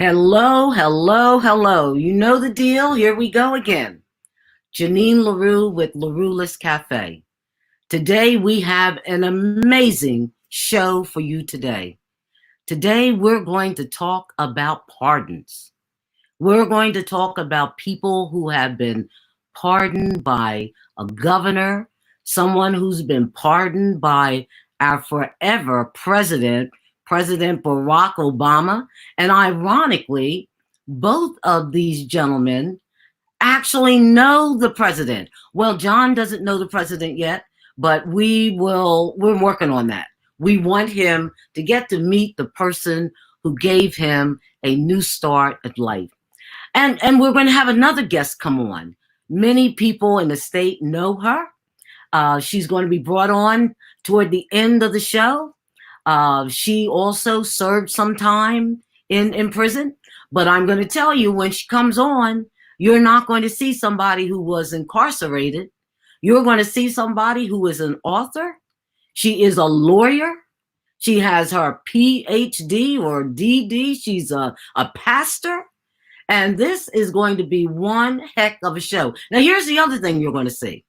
Hello, hello, hello. You know the deal. Here we go again. Janine LaRue with LaRuelist Cafe. Today we have an amazing show for you today. Today we're going to talk about pardons. We're going to talk about people who have been pardoned by a governor, someone who's been pardoned by our forever president, President Barack Obama. And ironically, both of these gentlemen actually know the president. Well, John doesn't know the president yet, but we're working on that. We want him to get to meet the person who gave him a new start at life. And we're going to have another guest come on. Many people in the state know her. She's going to be brought on toward the end of the show. She also served some time in prison. But I'm going to tell you, when she comes on, you're not going to see somebody who was incarcerated. You're going to see somebody who is an author. She is a lawyer. She has her PhD or DD. She's a pastor. And this is going to be one heck of a show. Now, here's the other thing you're going to see.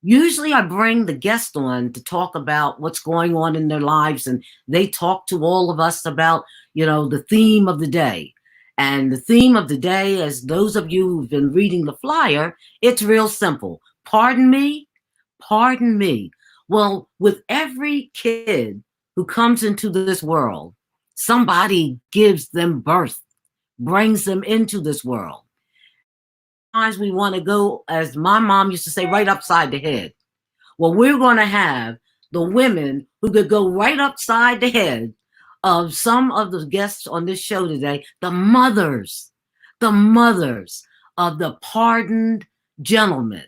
Usually I bring the guest on to talk about what's going on in their lives, and they talk to all of us about, the theme of the day. And the theme of the day, as those of you who've been reading the flyer, it's real simple. Pardon me, pardon me. Well, with every kid who comes into this world, somebody gives them birth, brings them into this world. Sometimes we want to go, as my mom used to say, right upside the head. Well, we're going to have the women who could go right upside the head of some of the guests on this show today, the mothers of the pardoned gentlemen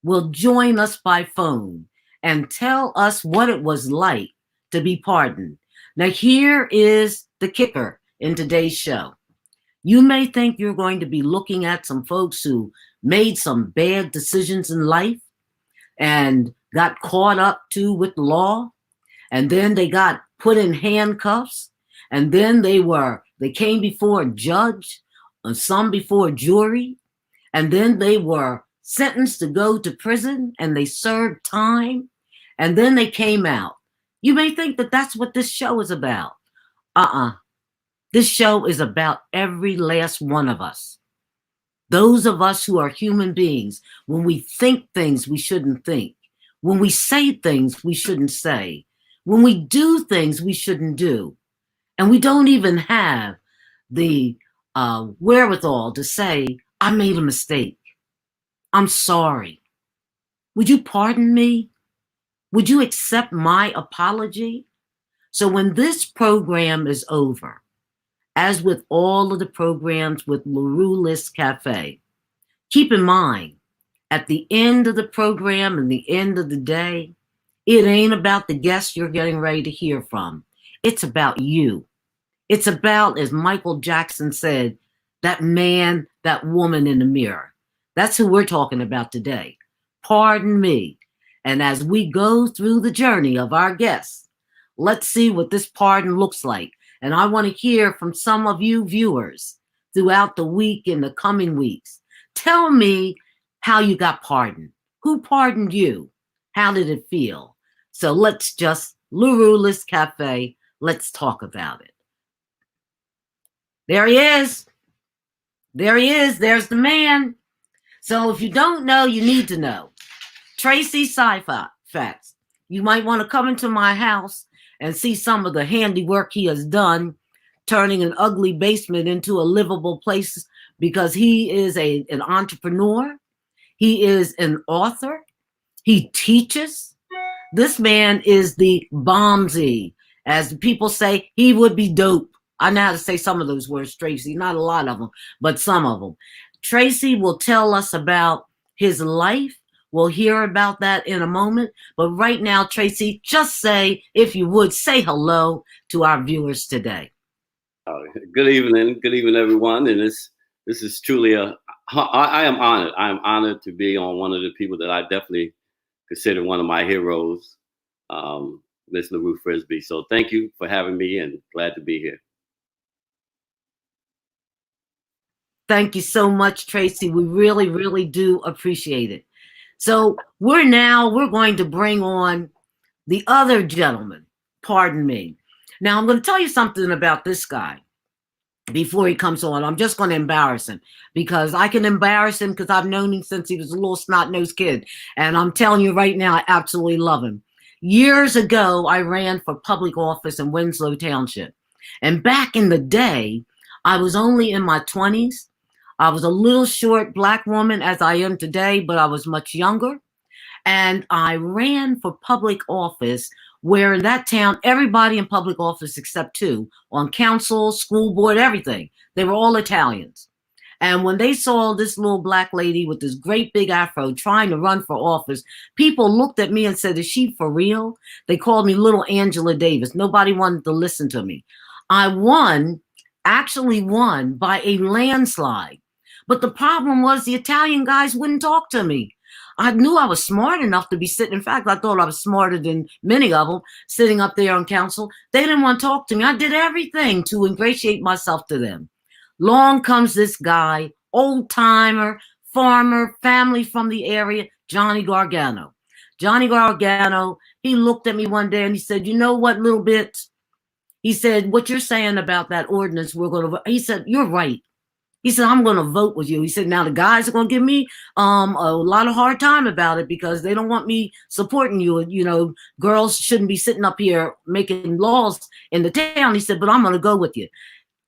will join us by phone and tell us what it was like to be pardoned. Now, here is the kicker in today's show. You may think you're going to be looking at some folks who made some bad decisions in life and got caught up too with law, and then they got put in handcuffs, and then they came before a judge, and some before a jury, and then they were sentenced to go to prison, and they served time, and then they came out. You may think that that's what this show is about. This show is about every last one of us. Those of us who are human beings, when we think things we shouldn't think, when we say things we shouldn't say, when we do things we shouldn't do, and we don't even have the wherewithal to say, I made a mistake. I'm sorry. Would you pardon me? Would you accept my apology? So when this program is over, as with all of the programs with LaRuelist Cafe, keep in mind, at the end of the program and the end of the day, it ain't about the guests you're getting ready to hear from. It's about you. It's about, as Michael Jackson said, that man, that woman in the mirror. That's who we're talking about today. Pardon me. And as we go through the journey of our guests, let's see what this pardon looks like. And I want to hear from some of you viewers throughout the week and the coming weeks. Tell me how you got pardoned. Who pardoned you? How did it feel? So let's just, LaRuelist Cafe, let's talk about it. There he is. There he is. There's the man. So if you don't know, you need to know. Tracey Syphax. You might want to come into my house and see some of the handiwork he has done, turning an ugly basement into a livable place, because he is an entrepreneur. He is an author. He teaches. This man is the bombsy. As people say, he would be dope. I know how to say some of those words, Tracey, not a lot of them, but some of them. Tracey will tell us about his life. We'll hear about that in a moment. But right now, Tracey, just say, if you would, say hello to our viewers today. Good evening. Good evening, everyone. And this is truly I am honored. I am honored to be on one of the people that I definitely consider one of my heroes, Miss LaRue Frisbee. So thank you for having me, and glad to be here. Thank you so much, Tracey. We really, really do appreciate it. So we're going to bring on the other gentleman. Pardon me. Now I'm going to tell you something about this guy before he comes on. I'm just going to embarrass him because I can embarrass him because I've known him since he was a little snot-nosed kid. And I'm telling you right now, I absolutely love him. Years ago, I ran for public office in Winslow Township. And back in the day, I was only in my 20s. I was a little short black woman as I am today, but I was much younger. And I ran for public office where in that town, everybody in public office except two, on council, school board, everything, they were all Italians. And when they saw this little black lady with this great big afro trying to run for office, people looked at me and said, is she for real? They called me Little Angela Davis. Nobody wanted to listen to me. I actually won by a landslide. But the problem was the Italian guys wouldn't talk to me. I knew I was smart enough to be sitting. In fact, I thought I was smarter than many of them sitting up there on council. They didn't want to talk to me. I did everything to ingratiate myself to them. Long comes this guy, old timer, farmer, family from the area, Johnny Gargano. Johnny Gargano, he looked at me one day and he said, you know what, little bit? He said, what you're saying about that ordinance, he said, you're right. He said, I'm going to vote with you. He said, now the guys are going to give me a lot of hard time about it because they don't want me supporting you. You know, girls shouldn't be sitting up here making laws in the town. He said, but I'm going to go with you.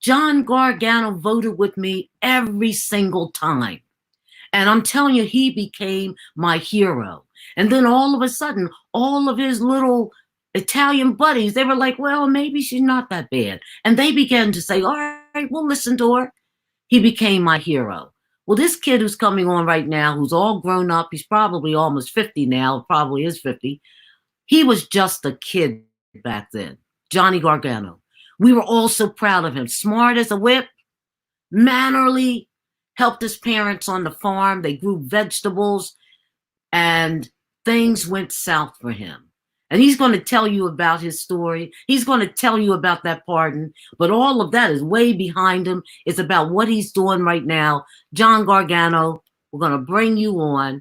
John Gargano voted with me every single time. And I'm telling you, he became my hero. And then all of a sudden, all of his little Italian buddies, they were like, well, maybe she's not that bad. And they began to say, all right, we'll listen to her. He became my hero. Well, this kid who's coming on right now, who's all grown up, he's probably almost 50 now, probably is 50. He was just a kid back then, Johnny Gargano. We were all so proud of him. Smart as a whip, mannerly, helped his parents on the farm. They grew vegetables and things went south for him. And he's going to tell you about his story. He's going to tell you about that pardon. But all of that is way behind him. It's about what he's doing right now. John Gargano, we're going to bring you on.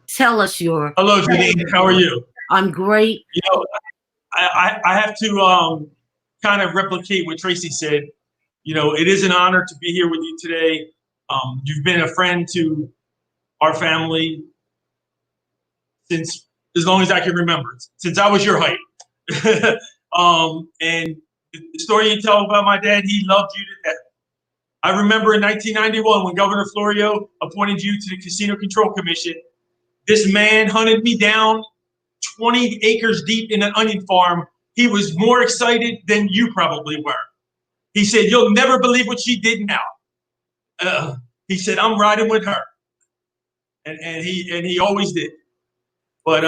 Tell us your... Hello, Janine. How are you? I'm great. You know, I have to kind of replicate what Tracey said. You know, it is an honor to be here with you today. You've been a friend to our family since as long as I can remember, since I was your height. And the story you tell about my dad, he loved you to death. I remember in 1991 when Governor Florio appointed you to the Casino Control Commission, this man hunted me down 20 acres deep in an onion farm. He was more excited than you probably were. He said, you'll never believe what she did now. He said, I'm riding with her. And he always did. But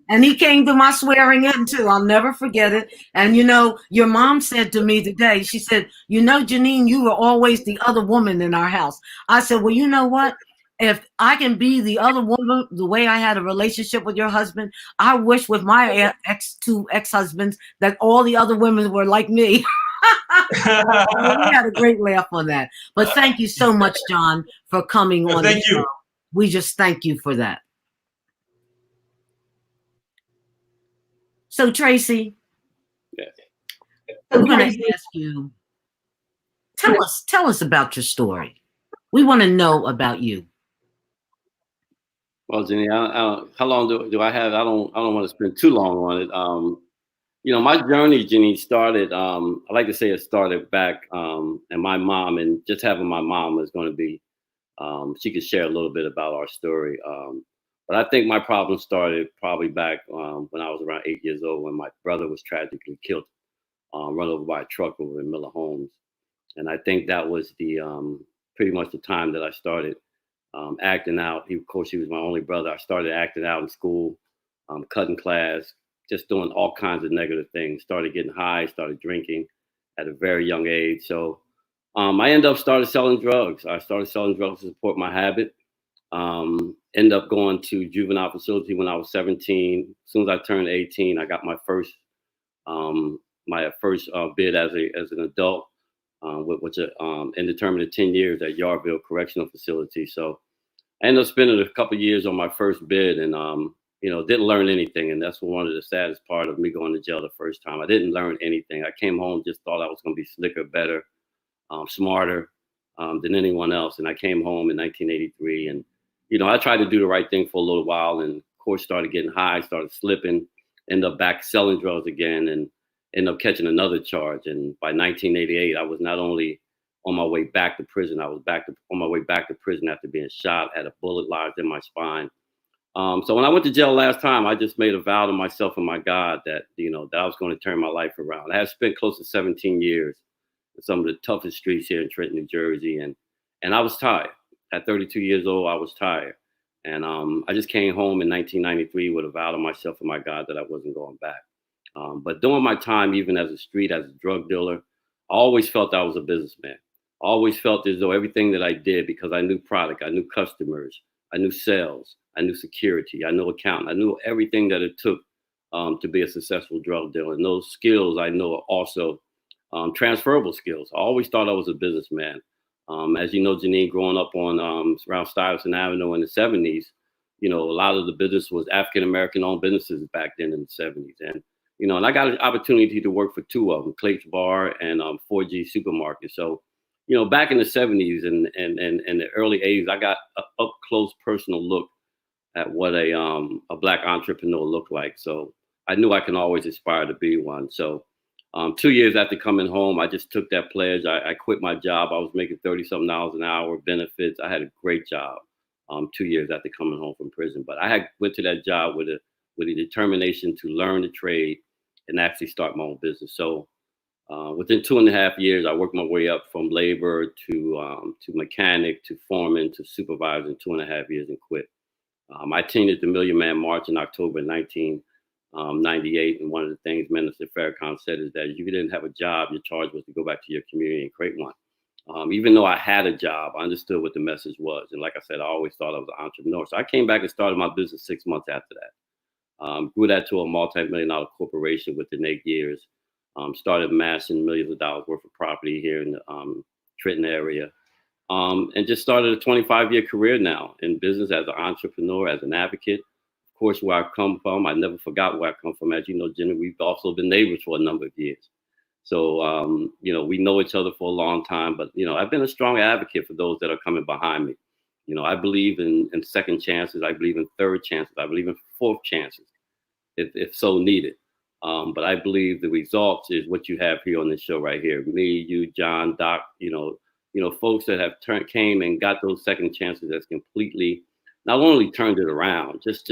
and he came to my swearing in too. I'll never forget it. And you know, your mom said to me today, she said, you know, Janine, you were always the other woman in our house. I said, well, you know what? If I can be the other woman, the way I had a relationship with your husband, I wish with my two ex-husbands that all the other women were like me. We had a great laugh on that. But thank you so much, John, for coming on. Thank you. We just thank you for that. So Tracey, yes. I'm going to ask you, tell us about your story. We want to know about you. Well, Jenny, how long do I have? I don't want to spend too long on it. You know, my journey, Jenny, started. I like to say it started back, and my mom, and just having my mom is going to be. She could share a little bit about our story. But I think my problem started probably back when I was around 8 years old, when my brother was tragically killed, run over by a truck over in Miller Homes. And I think that was the pretty much the time that I started acting out. Of course, he was my only brother. I started acting out in school, cutting class, just doing all kinds of negative things. Started getting high, started drinking at a very young age. So I ended up started selling drugs. I started selling drugs to support my habit. Ended up going to juvenile facility when I was 17. As soon as I turned 18, I got my first bid as an adult. which indeterminate 10 years at Yarville Correctional Facility. So I ended up spending a couple of years on my first bid, and didn't learn anything. And that's one of the saddest part of me going to jail the first time. I didn't learn anything. I came home, just thought I was going to be slicker, better, smarter than anyone else. And I came home in 1983, and I tried to do the right thing for a little while, and of course started getting high, started slipping, ended up back selling drugs again, and ended up catching another charge. And by 1988, I was not only on my way back to prison, I was on my way back to prison after being shot, had a bullet lodged in my spine. So when I went to jail last time, I just made a vow to myself and my God that, that I was going to turn my life around. I had spent close to 17 years in some of the toughest streets here in Trenton, New Jersey. And I was tired. At 32 years old, I was tired. And I just came home in 1993 with a vow to myself and my God that I wasn't going back. But during my time, even as a drug dealer, I always felt I was a businessman. I always felt as though everything that I did, because I knew product, I knew customers, I knew sales, I knew security, I knew accounting, I knew everything that it took to be a successful drug dealer. And those skills I know are also transferable skills. I always thought I was a businessman. As you know, Janine, growing up on around Stuyvesant Avenue in the 70s, a lot of the business was African-American owned businesses back then in the 70s. And, and I got an opportunity to work for two of them, Clates Bar and 4G Supermarket. So, back in the 70s and the early 80s, I got an up close personal look at what a Black entrepreneur looked like. So I knew I can always aspire to be one. So 2 years after coming home, I just took that pledge. I quit my job. I was making $30-something an hour, benefits. I had a great job 2 years after coming home from prison. But I went to that job with a determination to learn the trade and actually start my own business. So within 2.5 years, I worked my way up from labor to mechanic to foreman to supervisor in 2.5 years and quit. I attended the Million Man March in October 1998. And one of the things Minister Farrakhan said is that if you didn't have a job, your charge was to go back to your community and create one. Even though I had a job, I understood what the message was. And like I said, I always thought I was an entrepreneur. So I came back and started my business 6 months after that. Grew that to a multi-million-dollar corporation within 8 years. Started amassing millions of dollars worth of property here in the Trenton area. And just started a 25-year career now in business as an entrepreneur, as an advocate. Of course, where I've come from, I never forgot where I come from. As you know, Jenny, we've also been neighbors for a number of years. So, we know each other for a long time, but, I've been a strong advocate for those that are coming behind me. I believe in second chances. I believe in third chances. I believe in fourth chances if so needed. But I believe the results is what you have here on this show right here. Me, you, John, Doc, folks that have came and got those second chances that's completely not only turned it around, just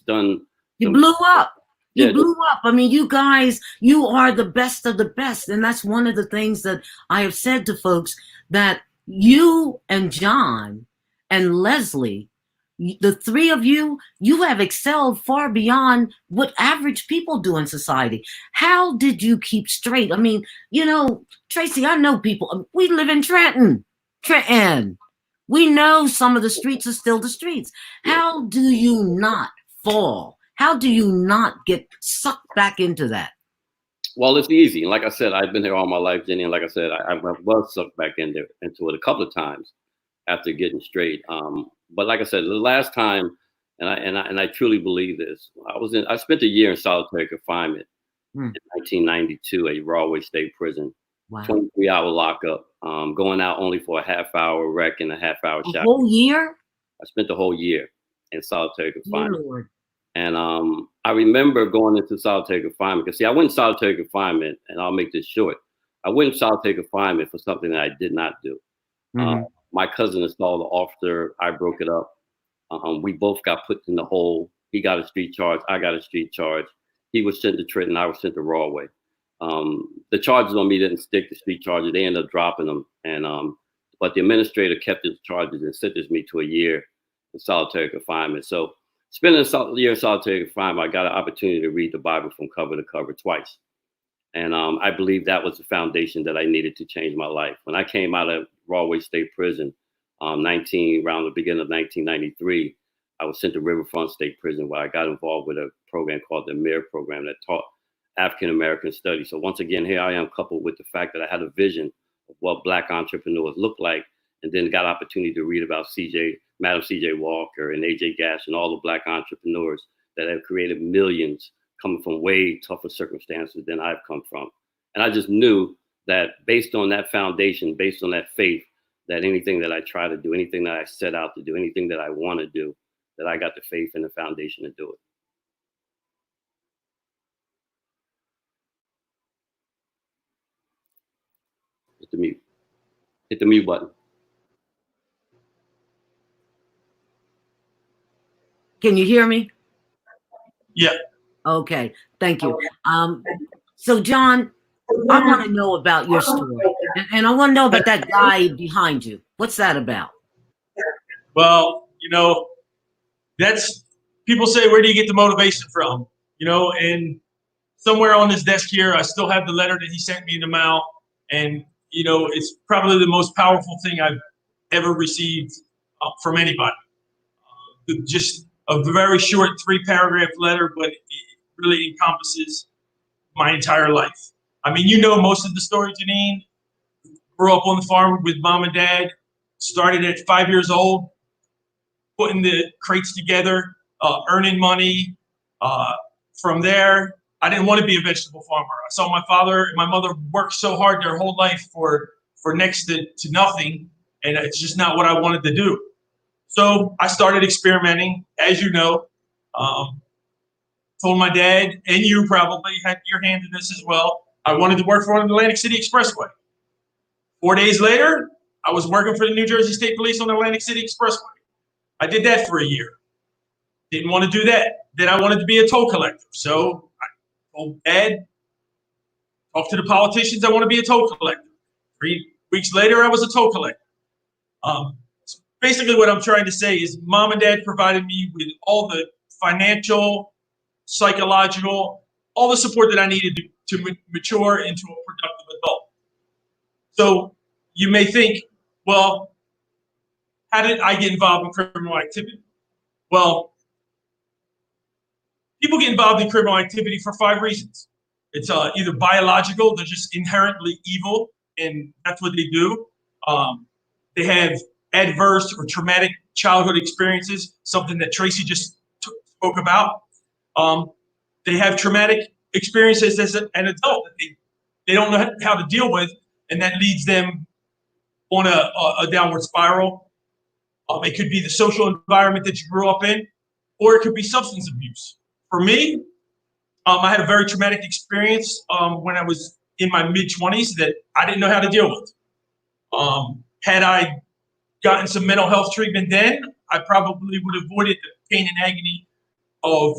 done. You blew up. You blew up. I mean, you guys, you are the best of the best. And that's one of the things that I have said to folks, that you and John and Leslie, the three of you, you have excelled far beyond what average people do in society. How did you keep straight? I mean, Tracey, I know people. We live in Trenton. We know some of the streets are still the streets. How do you not fall? How do you not get sucked back into that? Well, it's easy. Like I said, I've been here all my life, Jenny. And like I said, I was sucked back into it a couple of times after getting straight. But like I said, the last time, and I truly believe this, I spent a year in solitary confinement in 1992 at Rahway State Prison. Wow. 23-hour lockup, going out only for a half-hour rec and a half-hour shot. A whole year? I spent the whole year in solitary confinement. Lord. And I remember going into solitary confinement, because see, I went in solitary confinement, and I'll make this short. I went in solitary confinement for something that I did not do. Mm-hmm. My cousin installed the officer. I broke it up. We both got put in the hole. He got a street charge. I got a street charge. He was sent to Trenton. I was sent to Rahway. The charges on me didn't stick, the street charges. They ended up dropping them. And but the administrator kept his charges and sentenced me to a year in solitary confinement. So spending a year in solitary confinement, I got an opportunity to read the Bible from cover to cover twice. And I believe that was the foundation that I needed to change my life. When I came out of Rahway State Prison, around the beginning of 1993, I was sent to Riverfront State Prison, where I got involved with a program called the MIR program that taught African-American studies. So once again, here I am, coupled with the fact that I had a vision of what Black entrepreneurs look like, and then got opportunity to read about Madam C.J. Walker and A.J. Gash and all the Black entrepreneurs that have created millions coming from way tougher circumstances than I've come from. And I just knew that based on that foundation, based on that faith, that anything that I try to do, anything that I set out to do, anything that I want to do, that I got the faith and the foundation to do it. Hit the mute button. Can you hear me? Yeah. Okay, thank you. So John, I want to know about your story, and I want to know about that guy behind you. What's that about? Well, that's, people say, where do you get the motivation from? And somewhere on this desk here, I still have the letter that he sent me in the mail. And, it's probably the most powerful thing I've ever received from anybody. Just a very short 3-paragraph letter, but it really encompasses my entire life. I mean, most of the story, Janine. Grew up on the farm with mom and dad, started at 5 years old, putting the crates together, earning money. From there, I didn't want to be a vegetable farmer. I saw my father and my mother work so hard their whole life for next to nothing, and it's just not what I wanted to do. So I started experimenting, as you know. Told my dad, and you probably had your hand in this as well, I wanted to work for an Atlantic City Expressway. 4 days later, I was working for the New Jersey State Police on the Atlantic City Expressway. I did that for a year. Didn't want to do that. Then I wanted to be a toll collector. So I told Dad, talk to the politicians, I want to be a toll collector. 3 weeks later, I was a toll collector. Basically what I'm trying to say is mom and dad provided me with all the financial, psychological, all the support that I needed to mature into a productive adult. So you may think, well, how did I get involved in criminal activity? Well, people get involved in criminal activity for 5 reasons. It's either biological, they're just inherently evil, and that's what they do. They have adverse or traumatic childhood experiences, something that Tracey just spoke about. They have traumatic experiences as an adult that they don't know how to deal with, and that leads them on a downward spiral. It could be the social environment that you grew up in, or it could be substance abuse. For me, I had a very traumatic experience when I was in my mid-20s that I didn't know how to deal with. Had I gotten some mental health treatment then, I probably would have avoided the pain and agony of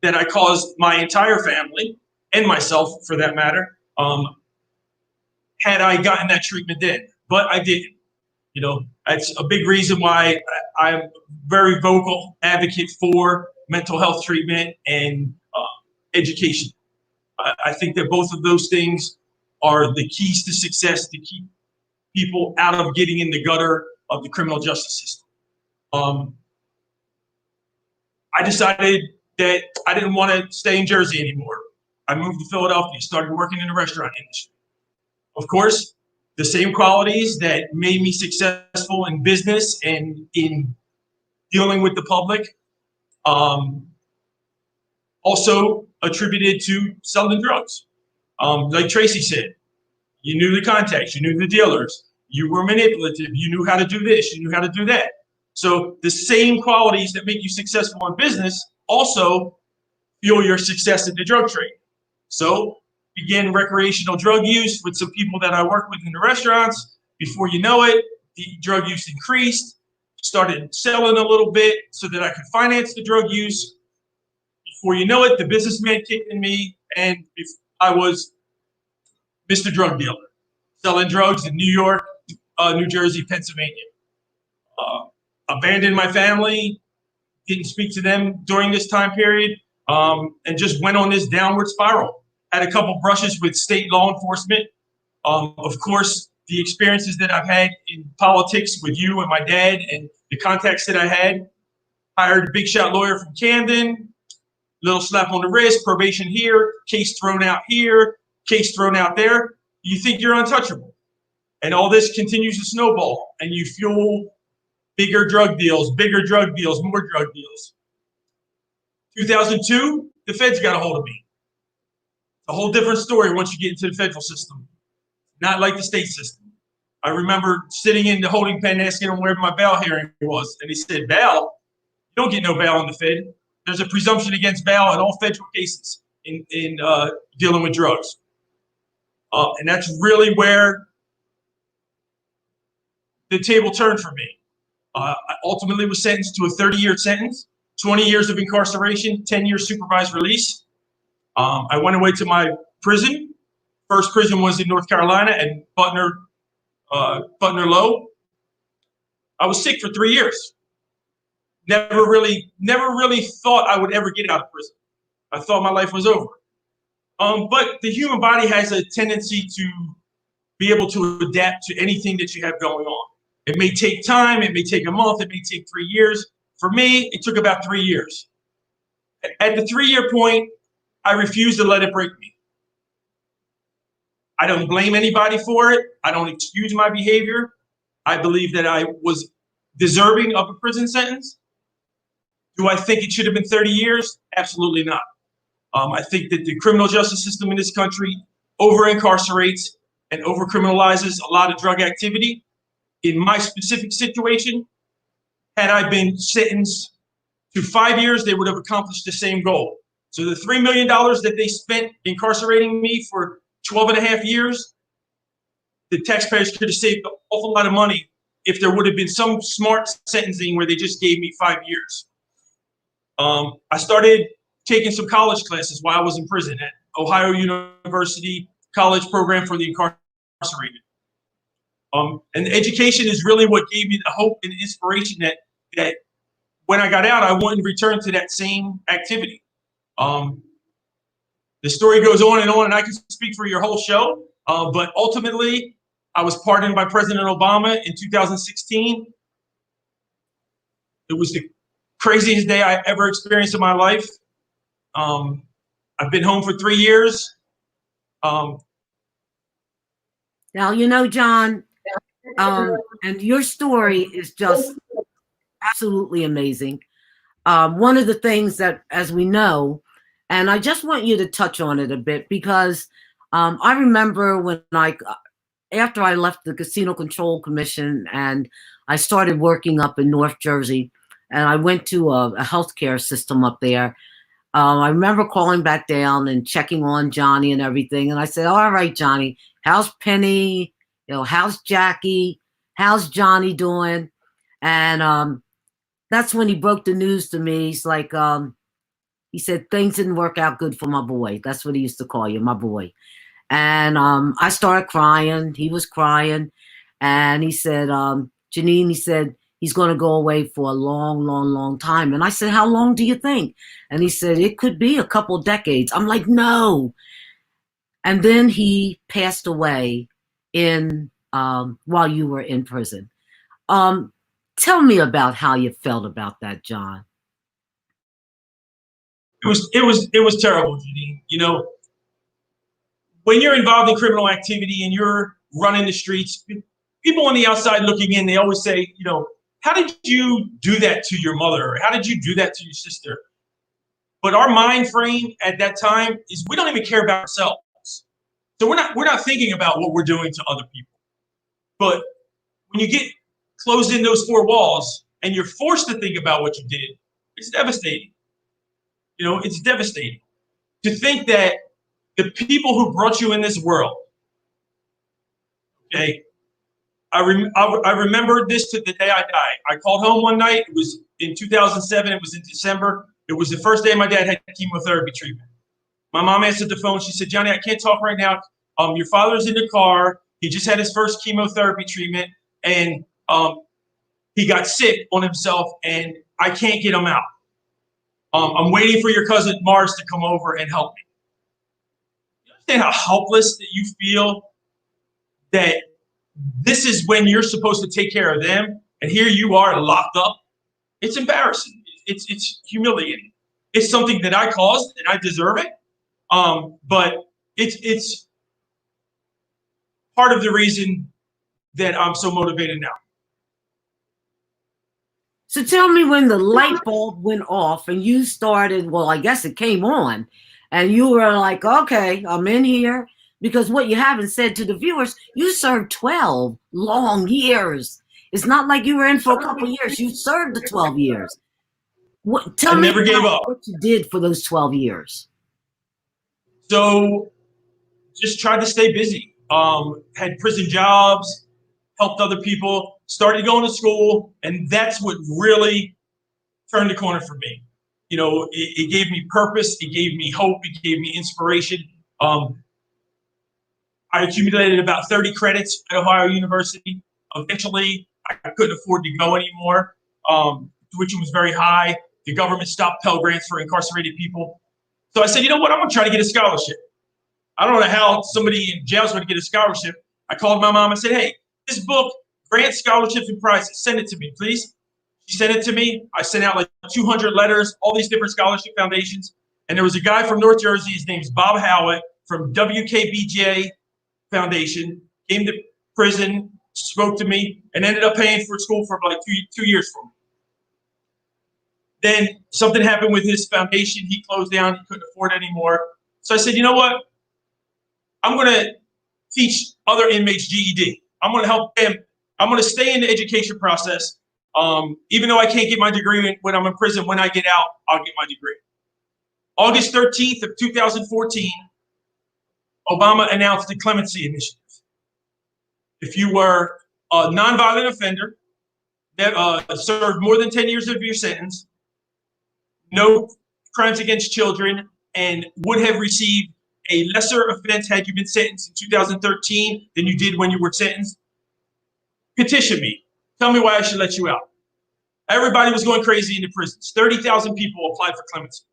that I caused my entire family and myself, for that matter, had I gotten that treatment then. But I didn't. That's a big reason why I'm a very vocal advocate for mental health treatment and education. I think that both of those things are the keys to success to keep people out of getting in the gutter of the criminal justice system. I decided that I didn't want to stay in Jersey anymore. I moved to Philadelphia, started working in the restaurant industry. Of course, the same qualities that made me successful in business and in dealing with the public, also attributed to selling drugs. Like Tracey said, you knew the contacts, you knew the dealers, you were manipulative, you knew how to do this, you knew how to do that. So the same qualities that make you successful in business also fuel your success in the drug trade. So began recreational drug use with some people that I work with in the restaurants. Before you know it, the drug use increased, started selling a little bit so that I could finance the drug use. Before you know it, the businessman kicked in me, and I was Mr. Drug Dealer, selling drugs in New York, New Jersey, Pennsylvania. Abandoned my family, didn't speak to them during this time period, and just went on this downward spiral. Had a couple brushes with state law enforcement. Of course, the experiences that I've had in politics with you and my dad and the contacts that I had. Hired a big shot lawyer from Camden, little slap on the wrist, probation here, case thrown out here, case thrown out there. You think you're untouchable. And all this continues to snowball, and you fuel bigger drug deals, more drug deals. 2002, the feds got a hold of me. It's a whole different story once you get into the federal system, not like the state system. I remember sitting in the holding pen asking them where my bail hearing was, and they said, bail? You don't get no bail in the Fed. There's a presumption against bail in all federal cases in dealing with drugs. And that's really where the table turned for me. I ultimately was sentenced to a 30-year sentence, 20 years of incarceration, 10 years supervised release. I went away to my prison. First prison was in North Carolina at Butner Low. I was sick for 3 years. Never really thought I would ever get out of prison. I thought my life was over. But the human body has a tendency to be able to adapt to anything that you have going on. It may take time, it may take a month, it may take 3 years. For me, it took about 3 years. At the 3-year point, I refused to let it break me. I don't blame anybody for it. I don't excuse my behavior. I believe that I was deserving of a prison sentence. Do I think it should have been 30 years? Absolutely not. I think that the criminal justice system in this country over-incarcerates and over-criminalizes a lot of drug activity. In my specific situation, had I been sentenced to 5 years, they would have accomplished the same goal. So the $3 million that they spent incarcerating me for 12 and a half years, the taxpayers could have saved an awful lot of money if there would have been some smart sentencing where they just gave me 5 years. I started taking some college classes while I was in prison at Ohio University College Program for the Incarcerated. And education is really what gave me the hope and inspiration that when I got out, I wouldn't return to that same activity. The story goes on, and I can speak for your whole show. But ultimately, I was pardoned by President Obama in 2016. It was the craziest day I ever experienced in my life. I've been home for 3 years. Now, you know, John, and your story is just absolutely amazing. One of the things that, as we know, and I just want you to touch on it a bit, because I remember when after I left the Casino Control Commission and I started working up in North Jersey, and I went to a healthcare system up there. I remember calling back down and checking on Johnny and everything. And I said, all right, Johnny, how's Penny? You know, how's Jackie? How's Johnny doing? And that's when he broke the news to me. He's like, he said, things didn't work out good for my boy. That's what he used to call you, my boy. And I started crying. He was crying. And he said, Janine, he said, he's going to go away for a long, long, long time. And I said, how long do you think? And he said, it could be a couple decades. I'm like, no. And then he passed away while you were in prison. Tell me about how you felt about that, John. It was terrible, Janine. You know, when you're involved in criminal activity and you're running the streets, people on the outside looking in, they always say, you know, how did you do that to your mother? Or how did you do that to your sister? But our mind frame at that time is we don't even care about ourselves. So we're not thinking about what we're doing to other people. But when you get closed in those four walls and you're forced to think about what you did, it's devastating. You know, it's devastating to think that the people who brought you in this world, okay, I remember this to the day I died. I called home one night. It was in 2007. It was in December. It was the first day my dad had chemotherapy treatment. My mom answered the phone. She said, Johnny, I can't talk right now. Your father's in the car. He just had his first chemotherapy treatment, and he got sick on himself, and I can't get him out. I'm waiting for your cousin Mars to come over and help me. You understand how helpless that you feel, that this is when you're supposed to take care of them, and here you are locked up? It's embarrassing. It's humiliating. It's something that I caused, and I deserve it. But it's part of the reason that I'm so motivated now. So tell me when the light bulb went off and you started, well, I guess it came on, and you were like, okay, I'm in here. Because what you haven't said to the viewers, you served 12 long years. It's not like you were in for a couple of years. You served the 12 years. Tell me never gave up. what you did for those 12 years. So just tried to stay busy. Had prison jobs, helped other people, started going to school, and that's what really turned the corner for me. You know, it gave me purpose, it gave me hope, it gave me inspiration. I accumulated about 30 credits at Ohio University. Eventually, I couldn't afford to go anymore. Tuition was very high. The government stopped Pell Grants for incarcerated people. So I said, you know what, I'm gonna try to get a scholarship. I don't know how somebody in jail is going to get a scholarship. I called my mom and said, hey, this book, grants, scholarships, and prizes, send it to me, please. She sent it to me. I sent out like 200 letters, all these different scholarship foundations. And there was a guy from North Jersey, his name's Bob Howitt from WKBJ Foundation, came to prison, spoke to me, and ended up paying for school for like two years for me. Then something happened with his foundation. He closed down. He couldn't afford it anymore. So I said, you know what? I'm going to teach other inmates GED. I'm going to help them. I'm going to stay in the education process. Even though I can't get my degree when I'm in prison, when I get out, I'll get my degree. August 13th of 2014, Obama announced the clemency initiative. If you were a nonviolent offender that served more than 10 years of your sentence, no crimes against children, and would have received a lesser offense had you been sentenced in 2013 than you did when you were sentenced, petition me. Tell me why I should let you out. Everybody was going crazy in the prisons. 30,000 people applied for clemency.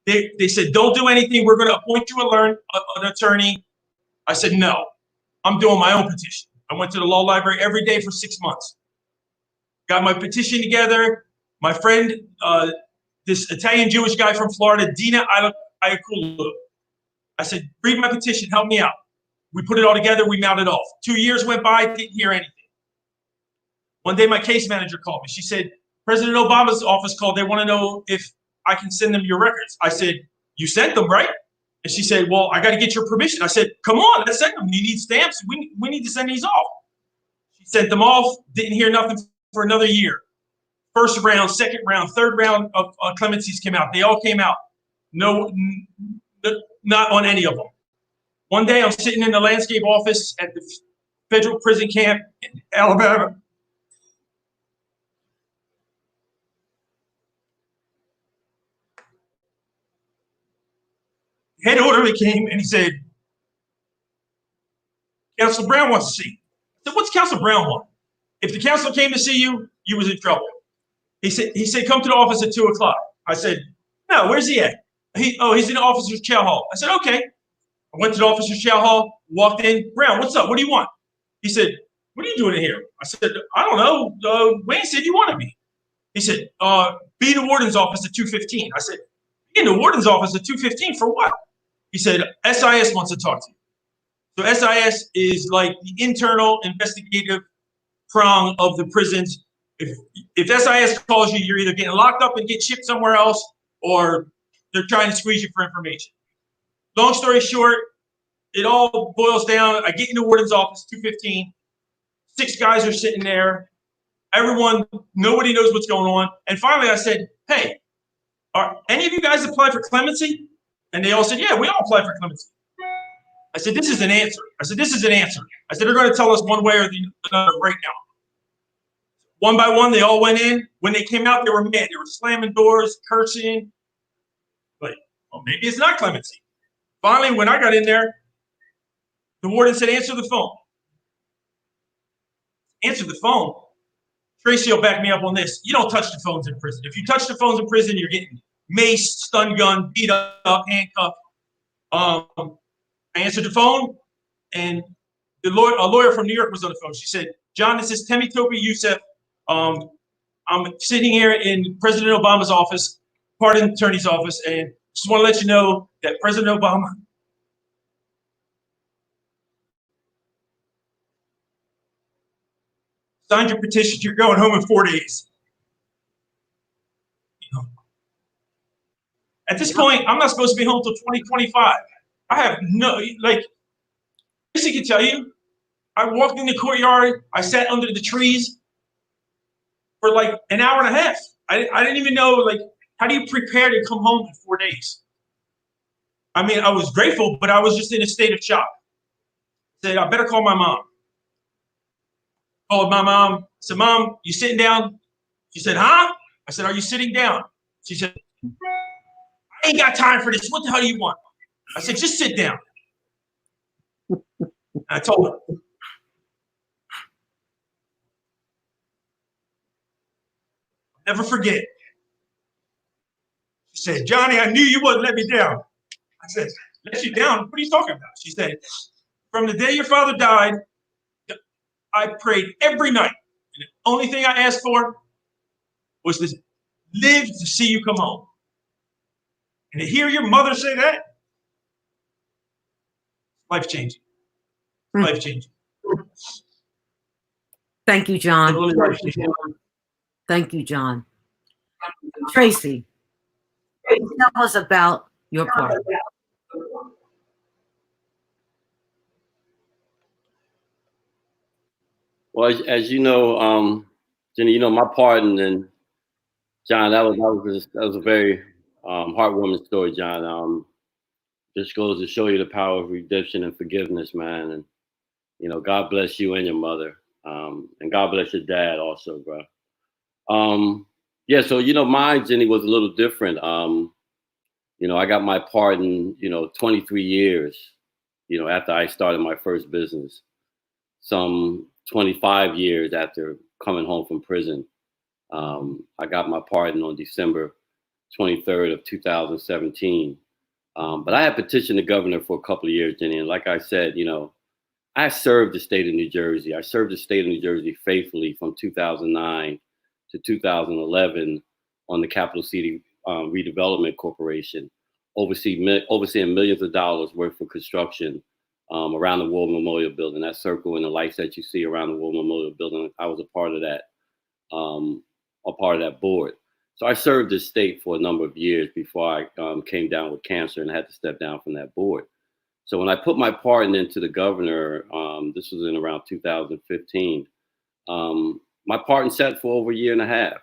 They said, don't do anything. We're going to appoint you an attorney. I said, no, I'm doing my own petition. I went to the law library every day for 6 months. Got my petition together. My friend, this Italian Jewish guy from Florida, Dina Iaculu, I said, read my petition, help me out. We put it all together, we mailed it off. 2 years went by, didn't hear anything. One day my case manager called me. She said, President Obama's office called, they want to know if I can send them your records. I said, you sent them, right? And she said, well, I got to get your permission. I said, come on, let's send them. You need stamps, we need to send these off. She sent them off, didn't hear nothing for another year. First round, second round, third round of clemencies came out. They all came out. No, not on any of them. One day I'm sitting in the landscape office at the federal prison camp in Alabama. Head orderly came and he said, Councilor Brown wants to see you. I said, what's Councilor Brown want? If the council came to see you, you was in trouble. He said, come to the office at 2 o'clock. I said, no, where's he at? He's in the officer's chow hall. I said, okay. I went to the officer's chow hall, walked in. Brown, what's up? What do you want? He said, what are you doing in here? I said, I don't know. Wayne said you wanted me. He said, be in the warden's office at 2:15. I said, be in the warden's office at 2:15 for what? He said, SIS wants to talk to you. So SIS is like the internal investigative prong of the prisons. If SIS calls you, you're either getting locked up and get shipped somewhere else, or they're trying to squeeze you for information. Long story short, it all boils down. I get in the warden's office, 2:15. 6 guys are sitting there. Nobody knows what's going on. And finally I said, hey, are any of you guys apply for clemency? And they all said, yeah, we all apply for clemency. I said, this is an answer. I said, they're going to tell us one way or the other right now. One by one, they all went in. When they came out, they were mad. They were slamming doors, cursing. Like, well, maybe it's not clemency. Finally, when I got in there, the warden said, answer the phone. Answer the phone. Tracey will back me up on this. You don't touch the phones in prison. If you touch the phones in prison, you're getting maced, stun gun, beat up, handcuffed. I answered the phone, and a lawyer from New York was on the phone. She said, John, this is Temi Topi Youssef. I'm sitting here in President Obama's office, pardon attorney's office, and just want to let you know that President Obama signed your petition, you're going home in 4 days. You know, at this point, I'm not supposed to be home till 2025. I have no, like, Tracey can tell you, I walked in the courtyard, I sat under the trees for like an hour and a half. I didn't even know, like, how do you prepare to come home in 4 days? I mean, I was grateful, but I was just in a state of shock. Said, I better call my mom. Called my mom, said, Mom, you sitting down? She said, huh? I said, are you sitting down? She said, I ain't got time for this. What the hell do you want? I said, just sit down. And I told her. Never forget. She said, Johnny, I knew you wouldn't let me down. I said, let you down? What are you talking about? She said, from the day your father died, I prayed every night. And the only thing I asked for was to live to see you come home. And to hear your mother say that, life-changing. Life-changing. Thank you, John. Thank you, John. Tracey, tell us about your part. Well, as you know, Jenny, you know my pardon, and John, that was a very heartwarming story, John. Just goes to show you the power of redemption and forgiveness, man. And you know, God bless you and your mother, and God bless your dad also, bro. Yeah, so you know, mine, Jenny, was a little different. You know, I got my pardon, 23 years, after I started my first business. Some 25 years after coming home from prison. I got my pardon on December 23rd of 2017. But I had petitioned the governor for a couple of years, Jenny, and like I said, I served the state of New Jersey. I served the state of New Jersey faithfully from 2009 to 2011 on the Capital City Redevelopment Corporation, overseeing millions of dollars worth of construction around the War Memorial Building. That circle and the lights that you see around the War Memorial Building, I was a part of that board. So I served the state for a number of years before I came down with cancer and had to step down from that board. So when I put my pardon into the governor, this was in around 2015, my pardon sat for over a year and a half.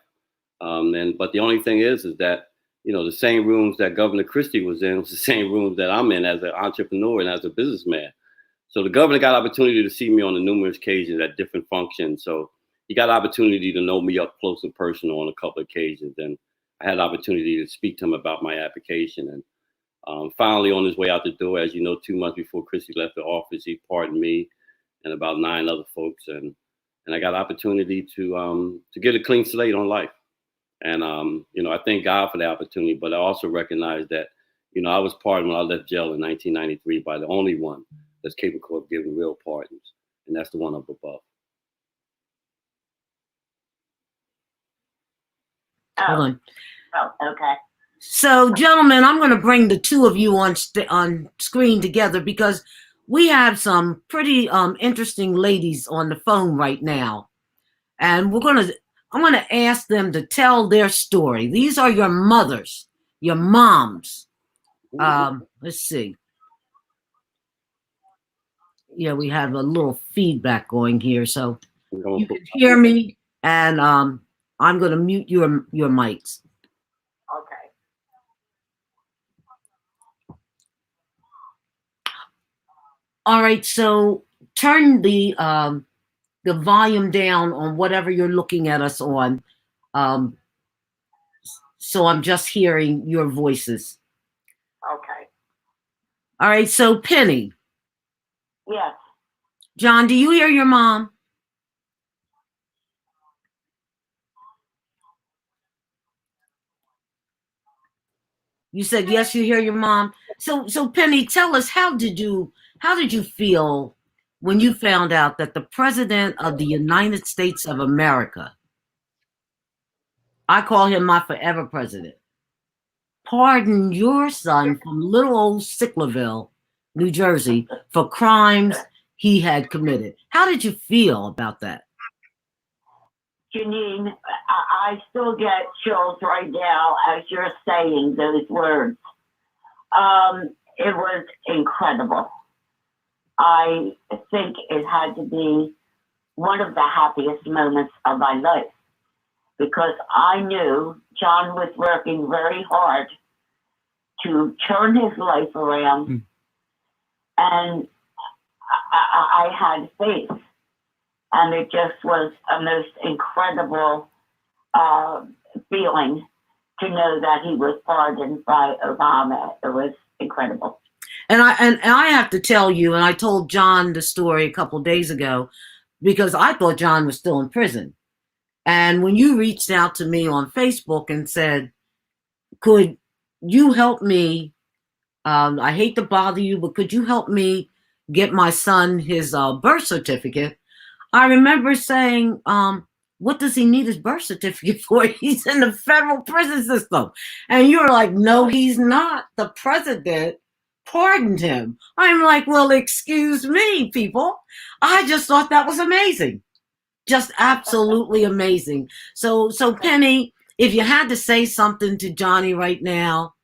But the only thing is that, the same rooms that Governor Christie was in was the same rooms that I'm in as an entrepreneur and as a businessman. So the governor got opportunity to see me on the numerous occasions at different functions. So he got opportunity to know me up close and personal on a couple of occasions. And I had opportunity to speak to him about my application. And finally, on his way out the door, as you know, 2 months before Christie left the office, he pardoned me and about 9 other folks. And I got opportunity to get a clean slate on life. And, I thank God for the opportunity, but I also recognize that, I was pardoned when I left jail in 1993 by the only one that's capable of giving real pardons. And that's the one up above. Hold on. Oh, okay. So, gentlemen, I'm going to bring the two of you on screen together because we have some pretty interesting ladies on the phone right now. And I'm going to ask them to tell their story. These are your mothers, your moms. Let's see. Yeah, we have a little feedback going here, so you can hear me, and I'm going to mute your mics. Okay. All right, so turn the volume down on whatever you're looking at us on. So I'm just hearing your voices. Okay. All right, so Penny. Yes. John, do you hear your mom? You said yes, you hear your mom. So Penny, tell us, how did you feel when you found out that the President of the United States of America, I call him my forever president, pardoned your son from little old Sicklerville, New Jersey, for crimes he had committed? How did you feel about that? Janine, I still get chills right now as you're saying those words. It was incredible. I think it had to be one of the happiest moments of my life because I knew John was working very hard to turn his life around, and I had faith, and it just was a most incredible feeling to know that he was pardoned by Obama. It was incredible. And I have to tell you, and I told John the story a couple of days ago because I thought John was still in prison. And when you reached out to me on Facebook and said, could you help me? I hate to bother you, but could you help me get my son his birth certificate? I remember saying, what does he need his birth certificate for? He's in the federal prison system. And you're like, no, he's not. The president pardoned him. I'm like, well, excuse me, people. I just thought that was amazing. Just absolutely amazing. So Penny, if you had to say something to Johnny right now,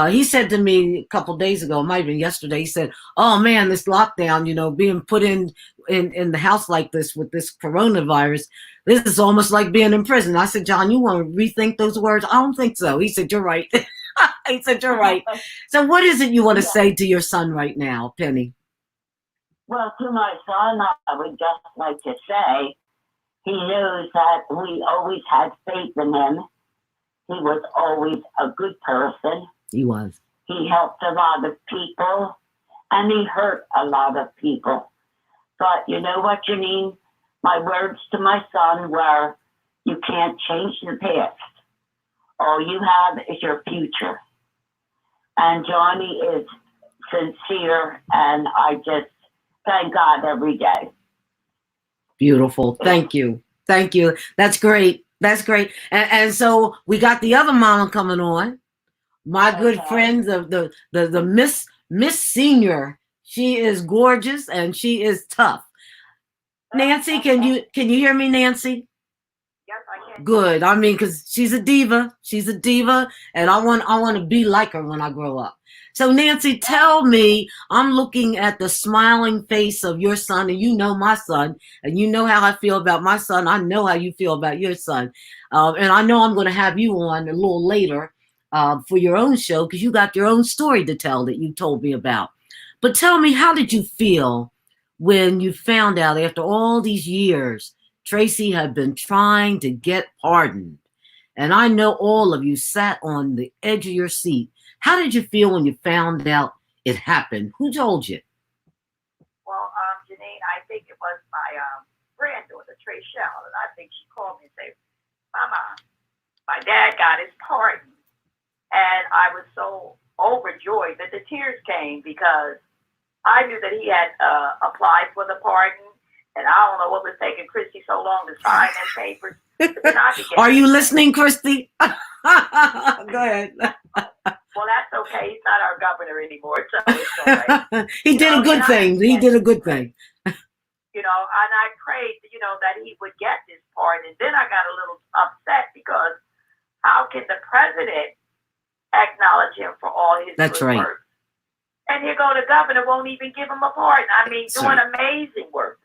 he said to me a couple days ago, it might have been yesterday, he said, oh man, this lockdown, you know, being put in the house like this with this coronavirus, this is almost like being in prison. I said, John, you want to rethink those words? I don't think so. He said, you're right. He said, you're right. So what is it you want to say to your son right now, Penny? Well, to my son, I would just like to say, he knows that we always had faith in him. He was always a good person. He was. He helped a lot of people, and he hurt a lot of people. But you know what, Janine? My words to my son were, you can't change the past. All you have is your future. And Johnny is sincere, and I just thank God every day. Beautiful. Thank you. Thank you. That's great. That's great. And so we got the other mama coming on. My good friend, the Miss Senior. She is gorgeous and she is tough. Nancy, can you hear me, Nancy? Yes, I can. Good. I mean, because she's a diva. She's a diva, and I want to be like her when I grow up. So Nancy, tell me, I'm looking at the smiling face of your son, and you know my son, and you know how I feel about my son. I know how you feel about your son. And I know I'm going to have you on a little later for your own show because you got your own story to tell that you told me about. But tell me, how did you feel when you found out after all these years Tracey had been trying to get pardoned? And I know all of you sat on the edge of your seat. How did you feel when you found out it happened? Who told you? Well, Janine, I think it was my granddaughter, Tracey, and I think she called me and said, Mama, my dad got his pardon. And I was so overjoyed that the tears came because I knew that he had applied for the pardon. And I don't know what was taking Christie so long to sign that papers. Are you listening, Christie? Go ahead. Well, that's okay. He's not our governor anymore, so it's all right. He did a good thing. He did a good thing. You know, and I prayed, that he would get this pardon. And then I got a little upset because how can the president acknowledge him for all his good work? And here go the governor won't even give him a pardon. I mean, doing amazing work.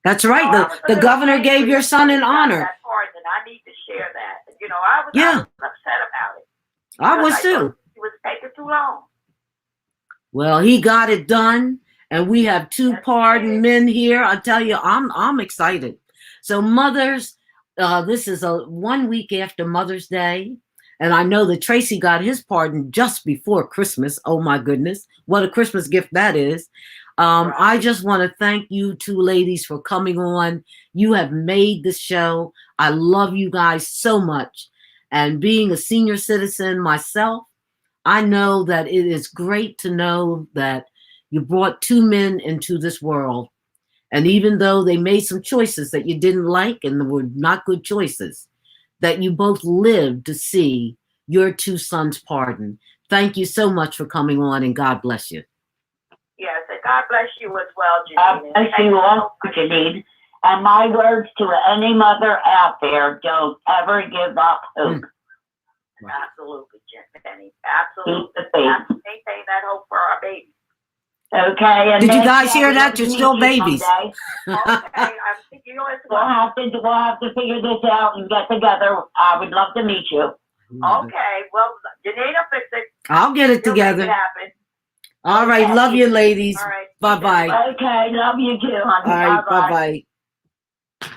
That's right. The governor gave your son an honor. That pardon, and I need to share that. I was upset about it. I was too. It was taking too long. Well, he got it done, and we have two pardoned men here. I tell you, I'm excited. So mothers, this is 1 week after Mother's Day, and I know that Tracey got his pardon just before Christmas. Oh my goodness, what a Christmas gift that is. I just want to thank you two ladies for coming on. You have made the show. I love you guys so much. And being a senior citizen myself, I know that it is great to know that you brought two men into this world. And even though they made some choices that you didn't like and were not good choices, that you both lived to see your two sons pardoned. Thank you so much for coming on, and God bless you. Yes, and God bless you as well, Janine. Bless you all, Janine. And my words to any mother out there, don't ever give up hope. Absolutely, Jenny. Absolutely. Keep the faith. Maintain that hope for our babies. Okay. And Did you then, guys hear we'd that? love to You're meet still you babies. someday. Okay, I'm thinking yours. We'll have to figure this out and get together. I would love to meet you. Okay, well, Janine will fix it. I'll get it She'll make together. it happen. All right. Okay. Love you, ladies. All right. Bye-bye. Okay, love you too, All honey. right. Bye-bye. Bye-bye.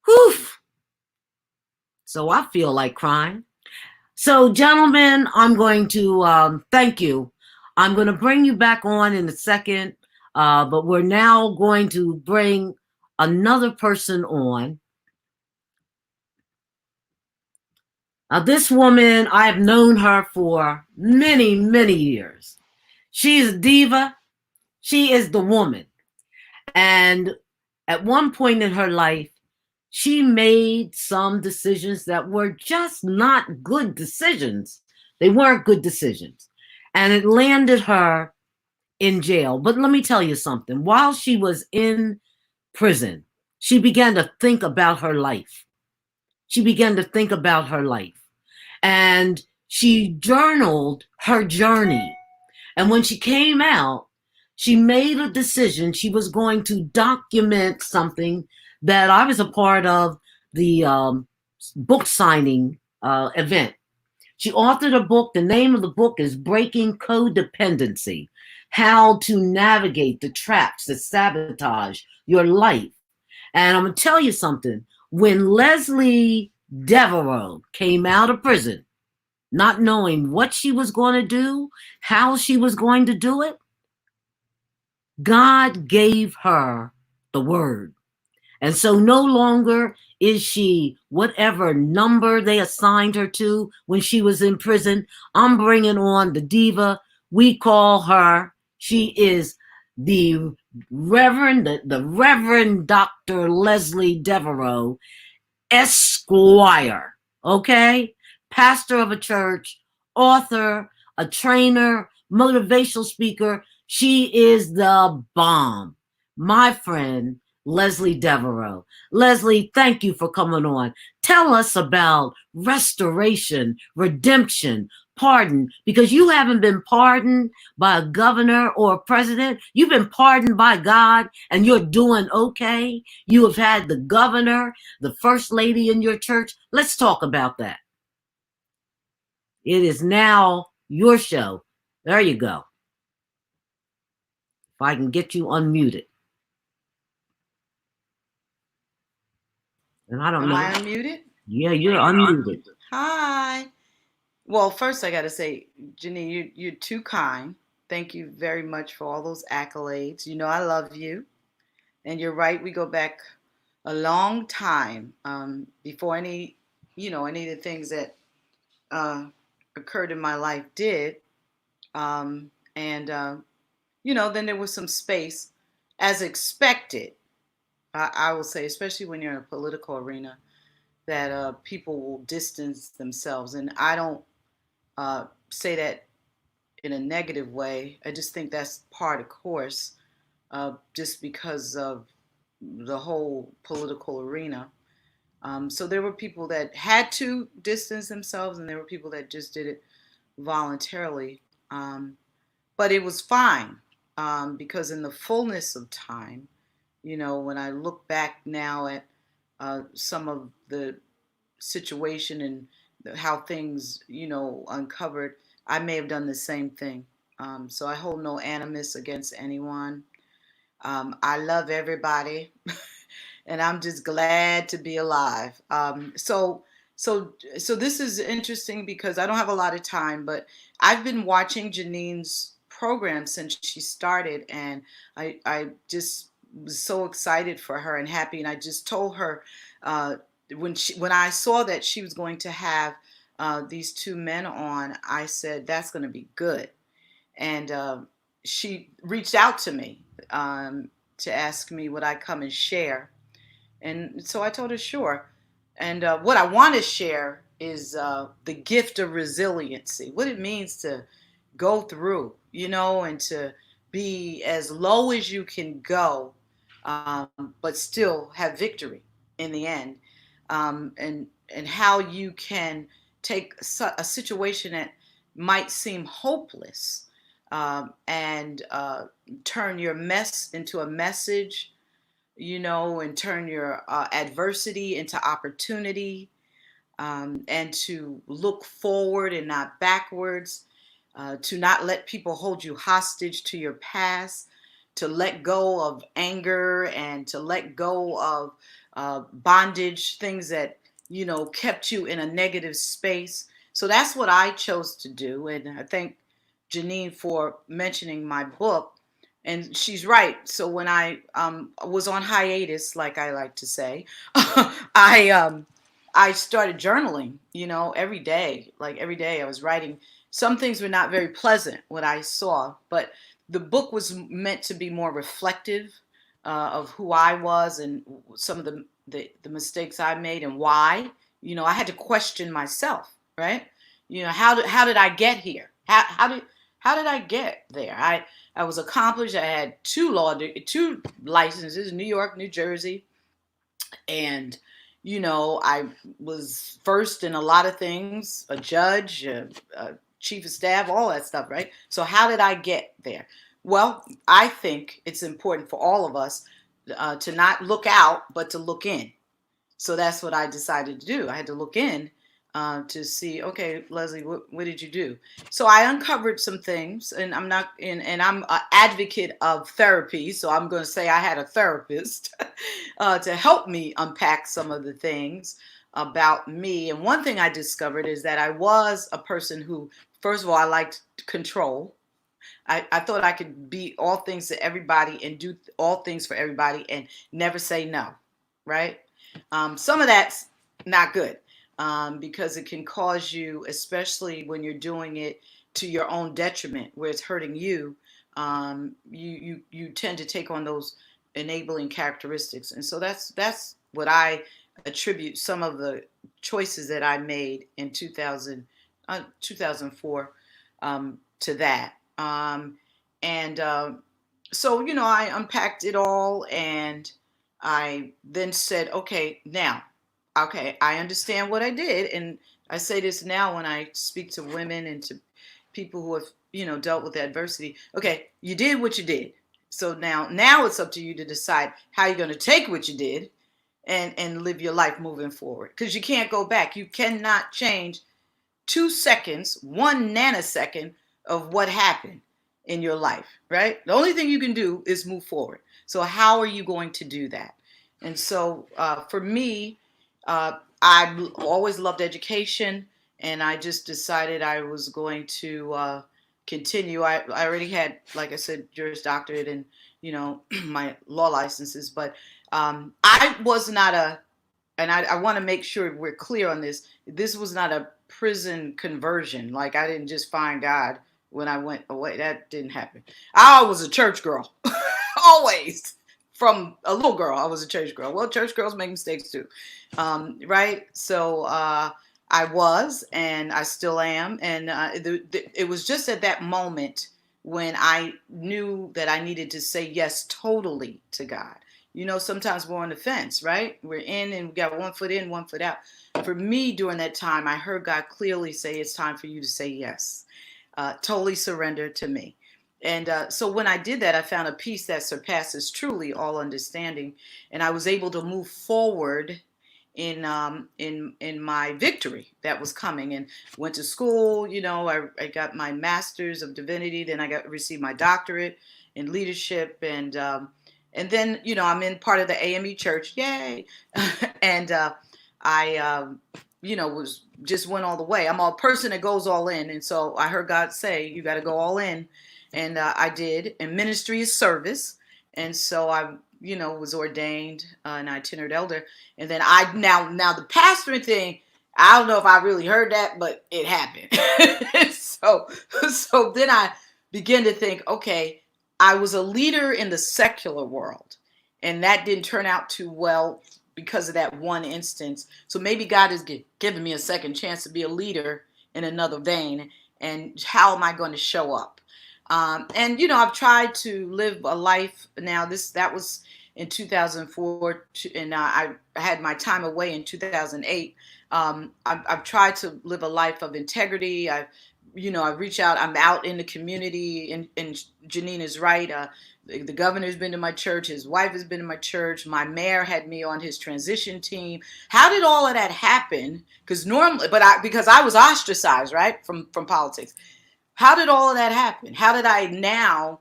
Whew. So I feel like crying. So, gentlemen, I'm going to thank you. I'm going to bring you back on in a second, but we're now going to bring another person on. Now, this woman, I've known her for many, many years. She's a diva. She is the woman. And at one point in her life, she made some decisions that were just not good decisions. They weren't good decisions. And it landed her in jail. But let me tell you something. While she was in prison, she began to think about her life. She began to think about her life. And she journaled her journey. And when she came out, she made a decision. She was going to document something that I was a part of, the book signing event. She authored a book. The name of the book is Breaking Codependency: How to Navigate the Traps That Sabotage Your Life. And I'm going to tell you something. When Leslie Devereaux came out of prison, not knowing what she was going to do, how she was going to do it, God gave her the word. And so no longer is she whatever number they assigned her to when she was in prison. I'm bringing on the diva. We call her, she is the Reverend Dr. Leslie Devereaux, Esquire, okay? Pastor of a church, author, a trainer, motivational speaker. She is the bomb. My friend, Leslie Devereaux. Leslie, thank you for coming on. Tell us about restoration, redemption, pardon, because you haven't been pardoned by a governor or a president. You've been pardoned by God, and you're doing okay. You have had the governor, the first lady in your church. Let's talk about that. It is now your show. There you go. If I can get you unmuted. And I don't know. Am I unmuted? Yeah, you're unmuted. Hi. Well, first I got to say, Janine, you're too kind. Thank you very much for all those accolades. You know I love you. And you're right, we go back a long time before any of the things that occurred in my life did. Then there was some space, as expected, I will say, especially when you're in a political arena, that people will distance themselves. And I don't say that in a negative way. I just think that's part of course, just because of the whole political arena. So there were people that had to distance themselves, and there were people that just did it voluntarily. But it was fine, because in the fullness of time, when I look back now at some of the situation and how things, uncovered, I may have done the same thing. So I hold no animus against anyone. I love everybody, and I'm just glad to be alive. So this is interesting because I don't have a lot of time, but I've been watching Janine's program since she started, and I just was so excited for her and happy. And I just told her when I saw that she was going to have these two men on, I said that's going to be good. And she reached out to me to ask me would I come and share. And so I told her sure. And what I want to share is the gift of resiliency, what it means to go through, and to be as low as you can go but still have victory in the end. And how you can take a situation that might seem hopeless, and turn your mess into a message, and turn your adversity into opportunity, and to look forward and not backwards, to not let people hold you hostage to your past, to let go of anger and to let go of bondage, things that, kept you in a negative space. So that's what I chose to do. And I thank Janine for mentioning my book. And she's right. So when I was on hiatus, like I like to say, I started journaling, every day. Like every day I was writing. Some things were not very pleasant, what I saw, but the book was meant to be more reflective of who I was and some of the mistakes I made and why. I had to question myself, right? How did I get here? How did I get there? I was accomplished. I had two licenses, New York, New Jersey, and I was first in a lot of things, a judge, a chief of staff, all that stuff, right? So how did I get there? Well, I think it's important for all of us to not look out, but to look in. So that's what I decided to do. I had to look in to see, okay, Leslie, what did you do? So I uncovered some things, and I'm an advocate of therapy. So I'm going to say I had a therapist to help me unpack some of the things about me. And one thing I discovered is that I was a person who, first of all, I liked control. I thought I could be all things to everybody and do all things for everybody and never say no, right? Some of that's not good, because it can cause you, especially when you're doing it to your own detriment, where it's hurting you. You tend to take on those enabling characteristics, and so that's what I attribute some of the choices that I made in 2004 to that. So I unpacked it all, and I then said, okay, I understand what I did. And I say this now when I speak to women and to people who have, dealt with adversity. Okay, you did what you did. So now it's up to you to decide how you're going to take what you did and live your life moving forward. Because you can't go back. You cannot change 2 seconds, 1 nanosecond of what happened in your life, right? The only thing you can do is move forward. So how are you going to do that? And so for me, I always loved education, and I just decided I was going to continue. I already had, like I said, Juris Doctorate and, my law licenses, but I was not and I want to make sure we're clear on this. This was not a prison conversion. Like I didn't just find God when I went away. That didn't happen. I was a church girl, always. From a little girl, I was a church girl. Well, church girls make mistakes too, right? So I was, and I still am. And it was just at that moment when I knew that I needed to say yes totally to God. Sometimes we're on the fence, right? We're in and we got 1 foot in, 1 foot out. For me, during that time, I heard God clearly say, it's time for you to say yes. Totally surrender to me. And so when I did that, I found a peace that surpasses truly all understanding. And I was able to move forward in my victory that was coming, and went to school. I got my master's of divinity. Then I received my doctorate in leadership. And then, I'm in part of the AME church. Yay. And I went all the way. I'm a person that goes all in. And so I heard God say, you got to go all in. And I did. And ministry is service. And so I, was ordained an itinerant elder. And then now the pastoring thing, I don't know if I really heard that, but it happened. So then I began to think, okay, I was a leader in the secular world, and that didn't turn out too well because of that one instance. So maybe God is giving me a second chance to be a leader in another vein. And how am I going to show up? And I've tried to live a life now. That was in 2004, and I had my time away in 2008. I've tried to live a life of integrity. I reach out. I'm out in the community, and Janine is right. The governor's been to my church. His wife has been to my church. My mayor had me on his transition team. How did all of that happen? Because because I was ostracized, right, from politics. How did all of that happen? How did I now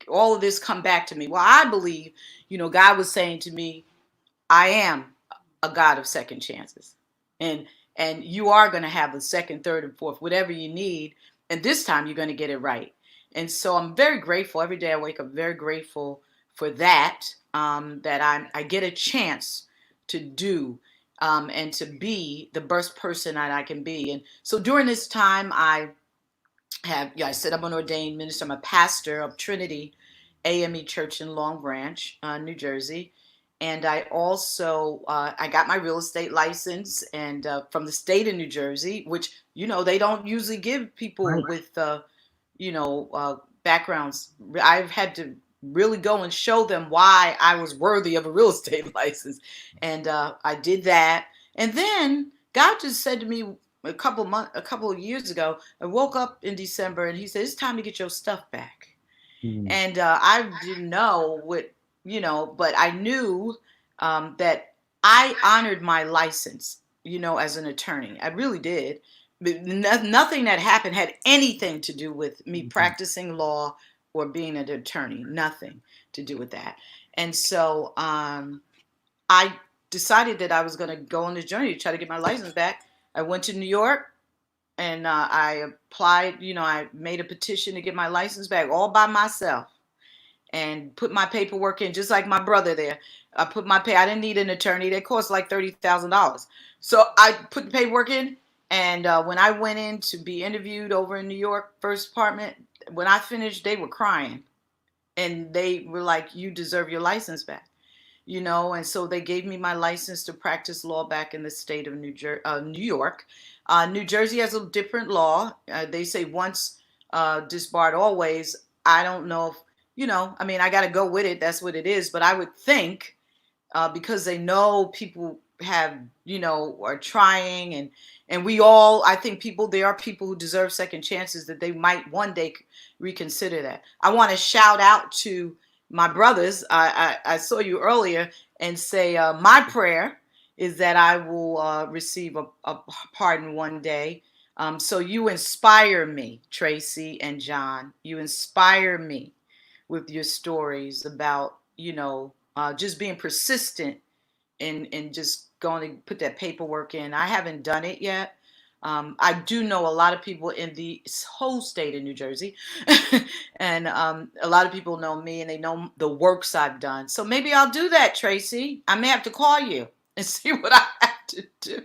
all of this come back to me? Well, I believe, God was saying to me, I am a God of second chances. And you are going to have a second, third, and fourth, whatever you need. And this time you're going to get it right. And so I'm very grateful. Every day I wake up very grateful for that, that I get a chance to do and to be the best person that I can be. And so during this time, I said I'm an ordained minister. I'm a pastor of Trinity AME Church in Long Branch, New Jersey. And I also, I got my real estate license and from the state of New Jersey, which, they don't usually give people with, backgrounds. I've had to really go and show them why I was worthy of a real estate license. And I did that. And then God just said to me a couple of years ago, I woke up in December and he said, it's time to get your stuff back. And I didn't know what, but I knew that I honored my license, as an attorney. I really did. But nothing that happened had anything to do with me practicing law or being an attorney. Nothing to do with that. And so I decided that I was going to go on this journey to try to get my license back. I went to New York. And I applied, I made a petition to get my license back all by myself and put my paperwork in, just like my brother there. I didn't need an attorney. They cost like $30,000. So I put the paperwork in. And when I went in to be interviewed over in New York, First Department, when I finished, they were crying. And they were like, you deserve your license back. And so they gave me my license to practice law back in the state of New York. New Jersey has a different law. They say once disbarred, always. I don't know if, I got to go with it. That's what it is. But I would think because they know people have, are trying and we all, I think there are people who deserve second chances that they might one day reconsider that. I want to shout out to my brothers. I saw you earlier and say my prayer is that I will receive a pardon one day. So you inspire me, Tracey and John. You inspire me with your stories about, just being persistent and just going to put that paperwork in. I haven't done it yet. I do know a lot of people in the whole state of New Jersey and a lot of people know me and they know the works I've done. So maybe I'll do that, Tracey. I may have to call you and see what I have to do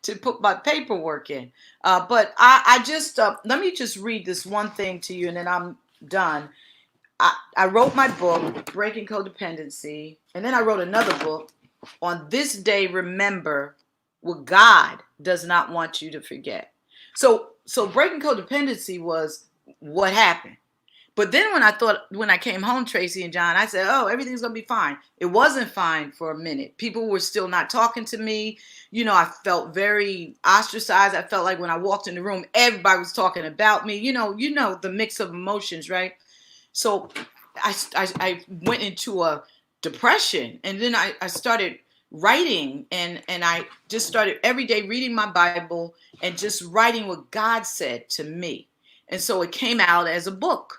to put my paperwork in. But I just, let me just read this one thing to you and then I'm done. I wrote my book, Breaking Codependency, and then I wrote another book, On This Day, Remember What God Does Not Want You to Forget. So Breaking Codependency was what happened. But then when I came home, Tracey and John, I said, oh, everything's going to be fine. It wasn't fine for a minute. People were still not talking to me. I felt very ostracized. I felt like when I walked in the room, everybody was talking about me. The mix of emotions, right? So I went into a depression and then I started writing and I just started every day reading my Bible and just writing what God said to me. And so it came out as a book.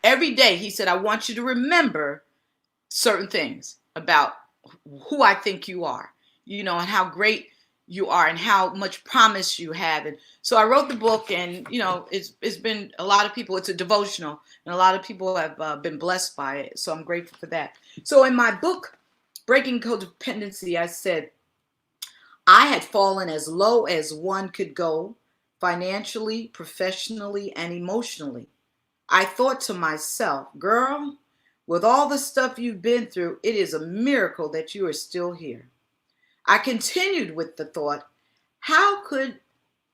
Every day he said, I want you to remember certain things about who I think you are, and how great you are and how much promise you have. And so I wrote the book and, it's been a lot of people, it's a devotional and a lot of people have been blessed by it. So I'm grateful for that. So in my book, Breaking Codependency, I said, I had fallen as low as one could go financially, professionally, and emotionally. I thought to myself, girl, with all the stuff you've been through, it is a miracle that you are still here. I continued with the thought, how could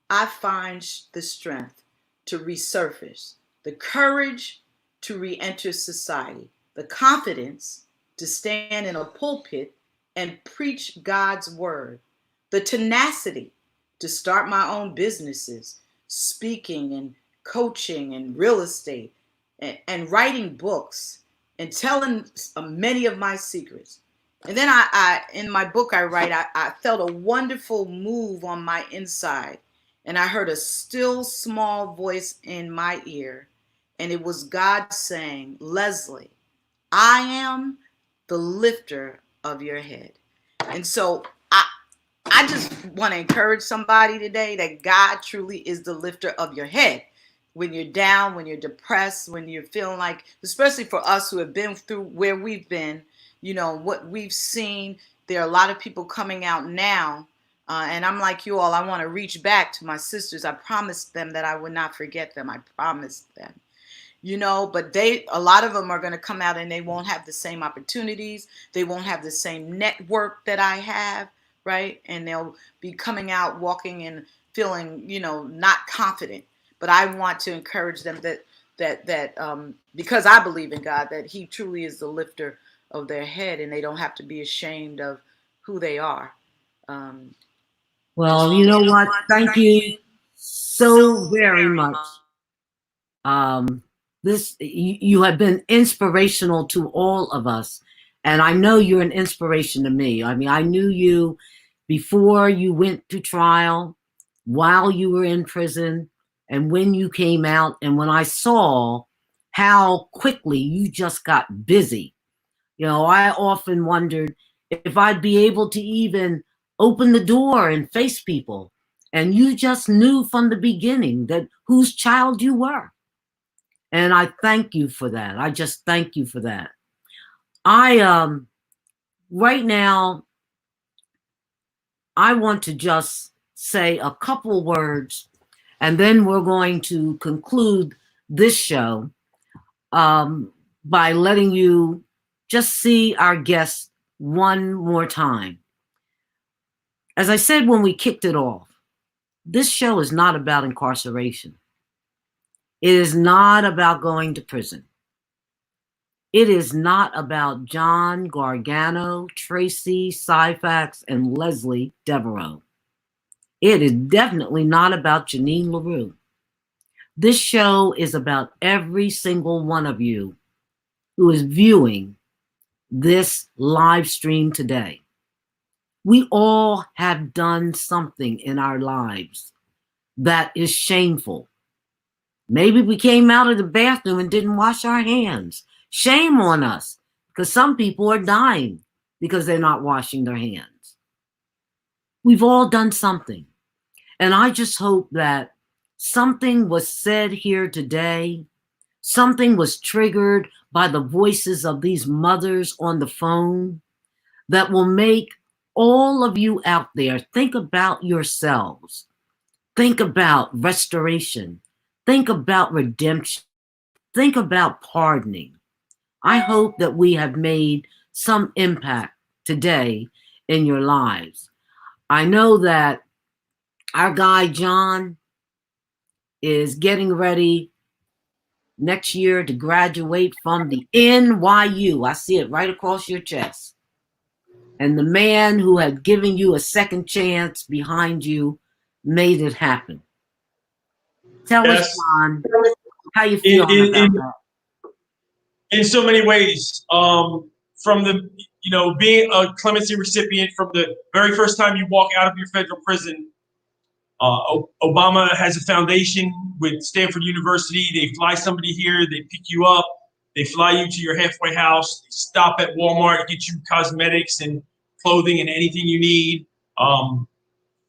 I find the strength to resurface, the courage to re-enter society? the confidence to stand in a pulpit and preach God's word, the tenacity to start my own businesses, speaking and coaching and real estate, and writing books and telling many of my secrets. And then I in my book I write, I felt a wonderful move on my inside, and I heard a still small voice in my ear, and it was God saying, Leslie, I am the lifter of your head. And so I just want to encourage somebody today that God truly is the lifter of your head. When you're down, when you're depressed, when you're feeling like, especially for us who have been through where we've been, you know, what we've seen, there are a lot of people coming out now. And I'm like you all, I want to reach back to my sisters. I promised them that I would not forget them. I promised them. You know, but a lot of them are going to come out and they won't have the same opportunities. They won't have the same network that I have, right? And they'll be coming out walking and feeling, you know, not confident. But I want to encourage them that because I believe in God, that He truly is the lifter of their head, and they don't have to be ashamed of who they are. Well, you know what? Thank you so very much. You have been inspirational to all of us, and I know you're an inspiration to me. I mean, I knew you before you went to trial, while you were in prison, and when you came out, and when I saw how quickly you just got busy. You know, I often wondered if I'd be able to even open the door and face people. And you just knew from the beginning that whose child you were. And I thank you for that. I just thank you for that. Right now, I want to just say a couple words, and then we're going to conclude this show by letting you just see our guests one more time. As I said when we kicked it off, this show is not about incarceration. It is not about going to prison. It is not about John Gargano, Tracey Syphax, and Leslie Devereaux. It is definitely not about Janine LaRue. This show is about every single one of you who is viewing this live stream today. We all have done something in our lives that is shameful. Maybe we came out of the bathroom and didn't wash our hands. Shame on us, because some people are dying because they're not washing their hands. We've all done something. And I just hope that something was said here today, something was triggered by the voices of these mothers on the phone that will make all of you out there think about yourselves. Think about restoration. Think about redemption. Think about pardoning. I hope that we have made some impact today in your lives. I know that our guy, John, is getting ready next year to graduate from the NYU. I see it right across your chest. And the man who had given you a second chance behind you made it happen. Tell us, John, how you feel about that. In so many ways, from the, you know, being a clemency recipient from the very first time you walk out of your federal prison. Obama has a foundation with Stanford University. They fly somebody here, they pick you up, they fly you to your halfway house, they stop at Walmart, get you cosmetics and clothing and anything you need.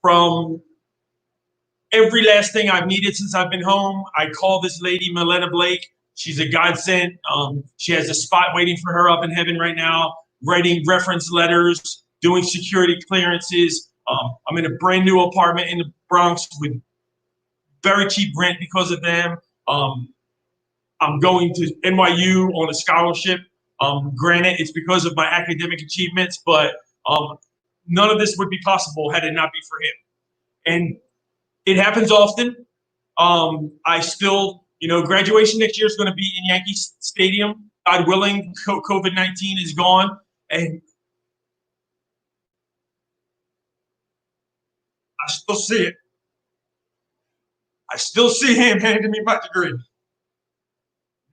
From every last thing I've needed since I've been home, I call this lady, Milena Blake. She's a godsend. She has a spot waiting for her up in heaven right now, writing reference letters, doing security clearances. I'm in a brand new apartment in the Bronx with very cheap rent because of them. I'm going to NYU on a scholarship. Granted, it's because of my academic achievements, but none of this would be possible had it not be for him. And it happens often. I still, you know, graduation next year is going to be in Yankee Stadium. God willing, COVID-19 is gone, and I still see it. I still see him handing me my degree.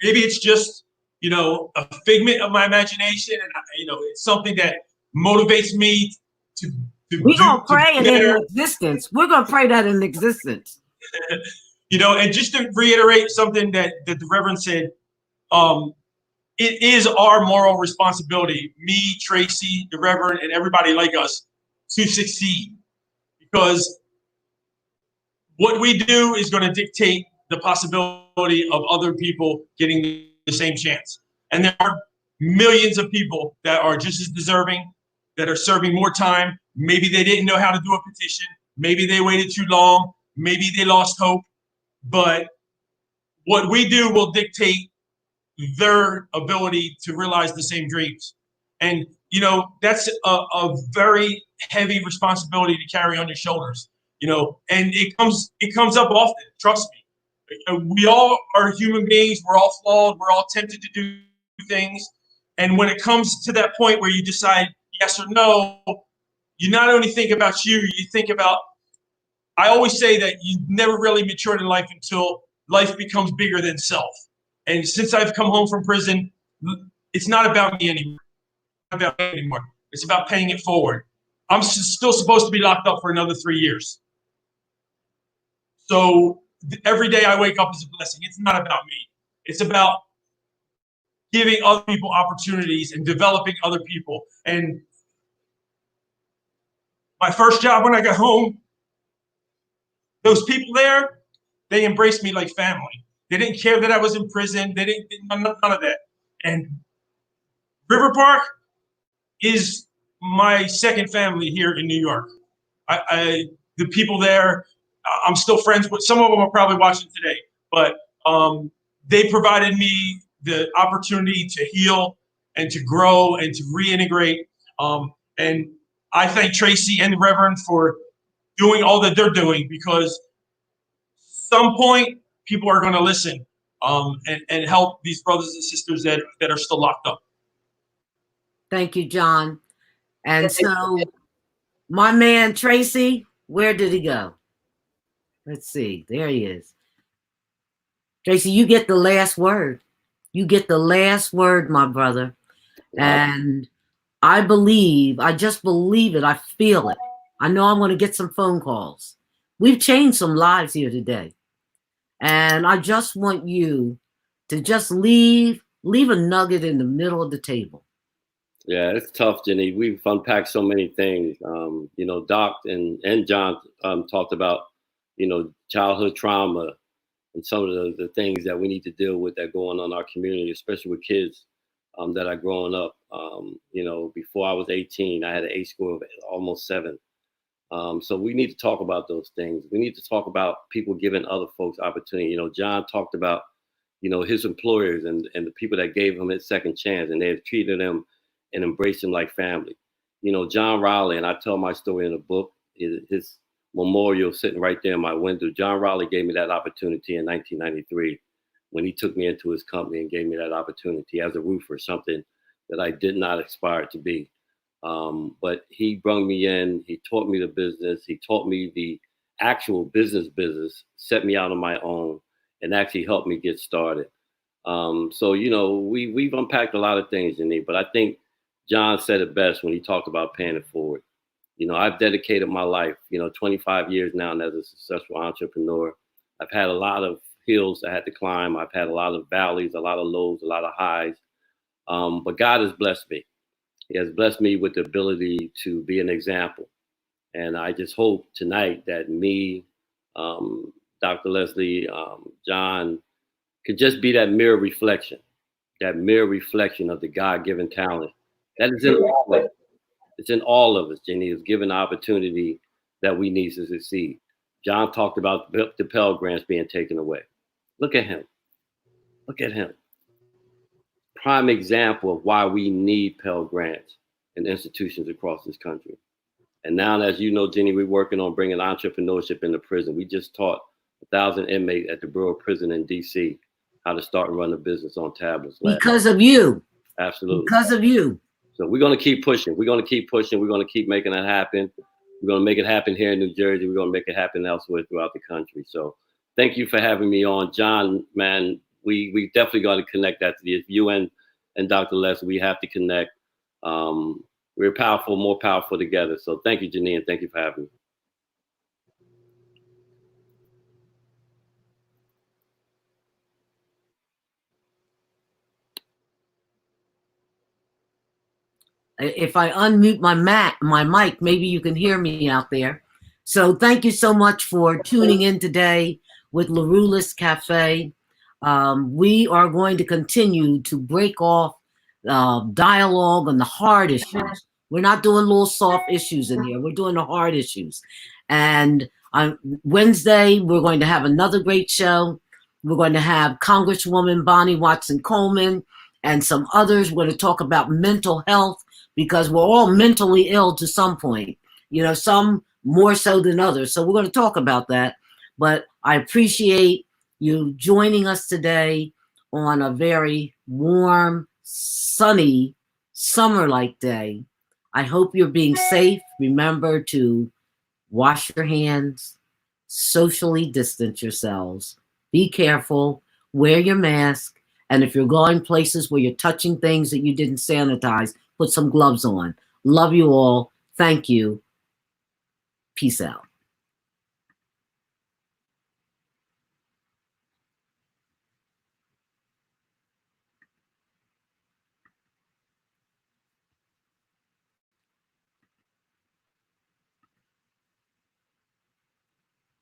Maybe it's just, a figment of my imagination, and it's something that motivates me to We're going to pray it better. in existence. We're going to pray that in existence. And just to reiterate something that the Reverend said, it is our moral responsibility, me, Tracey, the Reverend, and everybody like us, to succeed. Because what we do is going to dictate the possibility of other people getting the same chance. And there are millions of people that are just as deserving, that are serving more time. Maybe they didn't know how to do a petition. Maybe they waited too long. Maybe they lost hope. But what we do will dictate their ability to realize the same dreams. And, that's a very heavy responsibility to carry on your shoulders, and it comes up often, trust me. We all are human beings. We're all flawed. We're all tempted to do things. And when it comes to that point where you decide yes or no, you not only think about you think about, I always say that you never really matured in life until life becomes bigger than self. And since I've come home from prison, it's not about me anymore. It's about paying it forward. I'm still supposed to be locked up for another 3 years. So every day I wake up is a blessing. It's not about me. It's about giving other people opportunities and developing other people. And my first job when I got home, those people there, they embraced me like family. They didn't care that I was in prison. They didn't, none of that. And River Park is my second family here in New York. The people there, I'm still friends with. Some of them are probably watching today, but they provided me the opportunity to heal and to grow and to reintegrate. And I thank Tracey and the Reverend for doing all that they're doing, because some point people are going to listen and help these brothers and sisters that are still locked up. Thank you, John. And so my man, Tracey, where did he go? Let's see. There he is. Tracey, you get the last word. You get the last word, my brother. And I just believe it. I feel it. I know I'm going to get some phone calls. We've changed some lives here today. And I just want you to just leave a nugget in the middle of the table. Yeah, it's tough, Jenny. We've unpacked so many things. Doc and John talked about, childhood trauma and some of the things that we need to deal with that go on in our community, especially with kids that are growing up. Before I was 18, I had an ACE score of almost 7. So we need to talk about those things. We need to talk about people giving other folks opportunity. John talked about, his employers and the people that gave him his second chance, and they have treated him and embraced him like family. John Raleigh, and I tell my story in the book, his memorial sitting right there in my window. John Raleigh gave me that opportunity in 1993 when he took me into his company and gave me that opportunity as a roofer, something that I did not aspire to be. But he brought me in, he taught me the business, he taught me the actual business, set me out on my own, and actually helped me get started. We've unpacked a lot of things in there, but I think John said it best when he talked about paying it forward. I've dedicated my life, 25 years now as a successful entrepreneur. I've had a lot of hills I had to climb. I've had a lot of valleys, a lot of lows, a lot of highs. But God has blessed me. He has blessed me with the ability to be an example. And I just hope tonight that me, Dr. Leslie, John, could just be that mirror reflection of the God-given talent. That is in all of us. It's in all of us, Jenny, is given the opportunity that we need to succeed. John talked about the Pell Grants being taken away. Look at him. Look at him. Prime example of why we need Pell Grants in institutions across this country. And now, as you know, Jenny, we're working on bringing entrepreneurship into prison. We just taught 1,000 inmates at the Bureau of Prison in DC how to start and run a business on tablets. Because of you. Absolutely. Because of you. So we're going to keep pushing. We're going to keep pushing. We're going to keep making that happen. We're going to make it happen here in New Jersey. We're going to make it happen elsewhere throughout the country. So thank you for having me on. John, man, we definitely got to connect that to the, you and Dr. Leslie, we have to connect. We're powerful, more powerful together. So thank you, Janine, and thank you for having me. If I unmute my mic, maybe you can hear me out there. So thank you so much for tuning in today with LaRuelist Cafe. We are going to continue to break off dialogue on the hard issues. We're not doing little soft issues in here. We're doing the hard issues. And on Wednesday, we're going to have another great show. We're going to have Congresswoman Bonnie Watson Coleman and some others. We're going to talk about mental health, because we're all mentally ill to some point, you know, some more so than others. So we're going to talk about that. But I appreciate you joining us today on a very warm, sunny, summer-like day. I hope you're being safe. Remember to wash your hands, socially distance yourselves, be careful, wear your mask, and if you're going places where you're touching things that you didn't sanitize, put some gloves on. Love you all. Thank you. Peace out.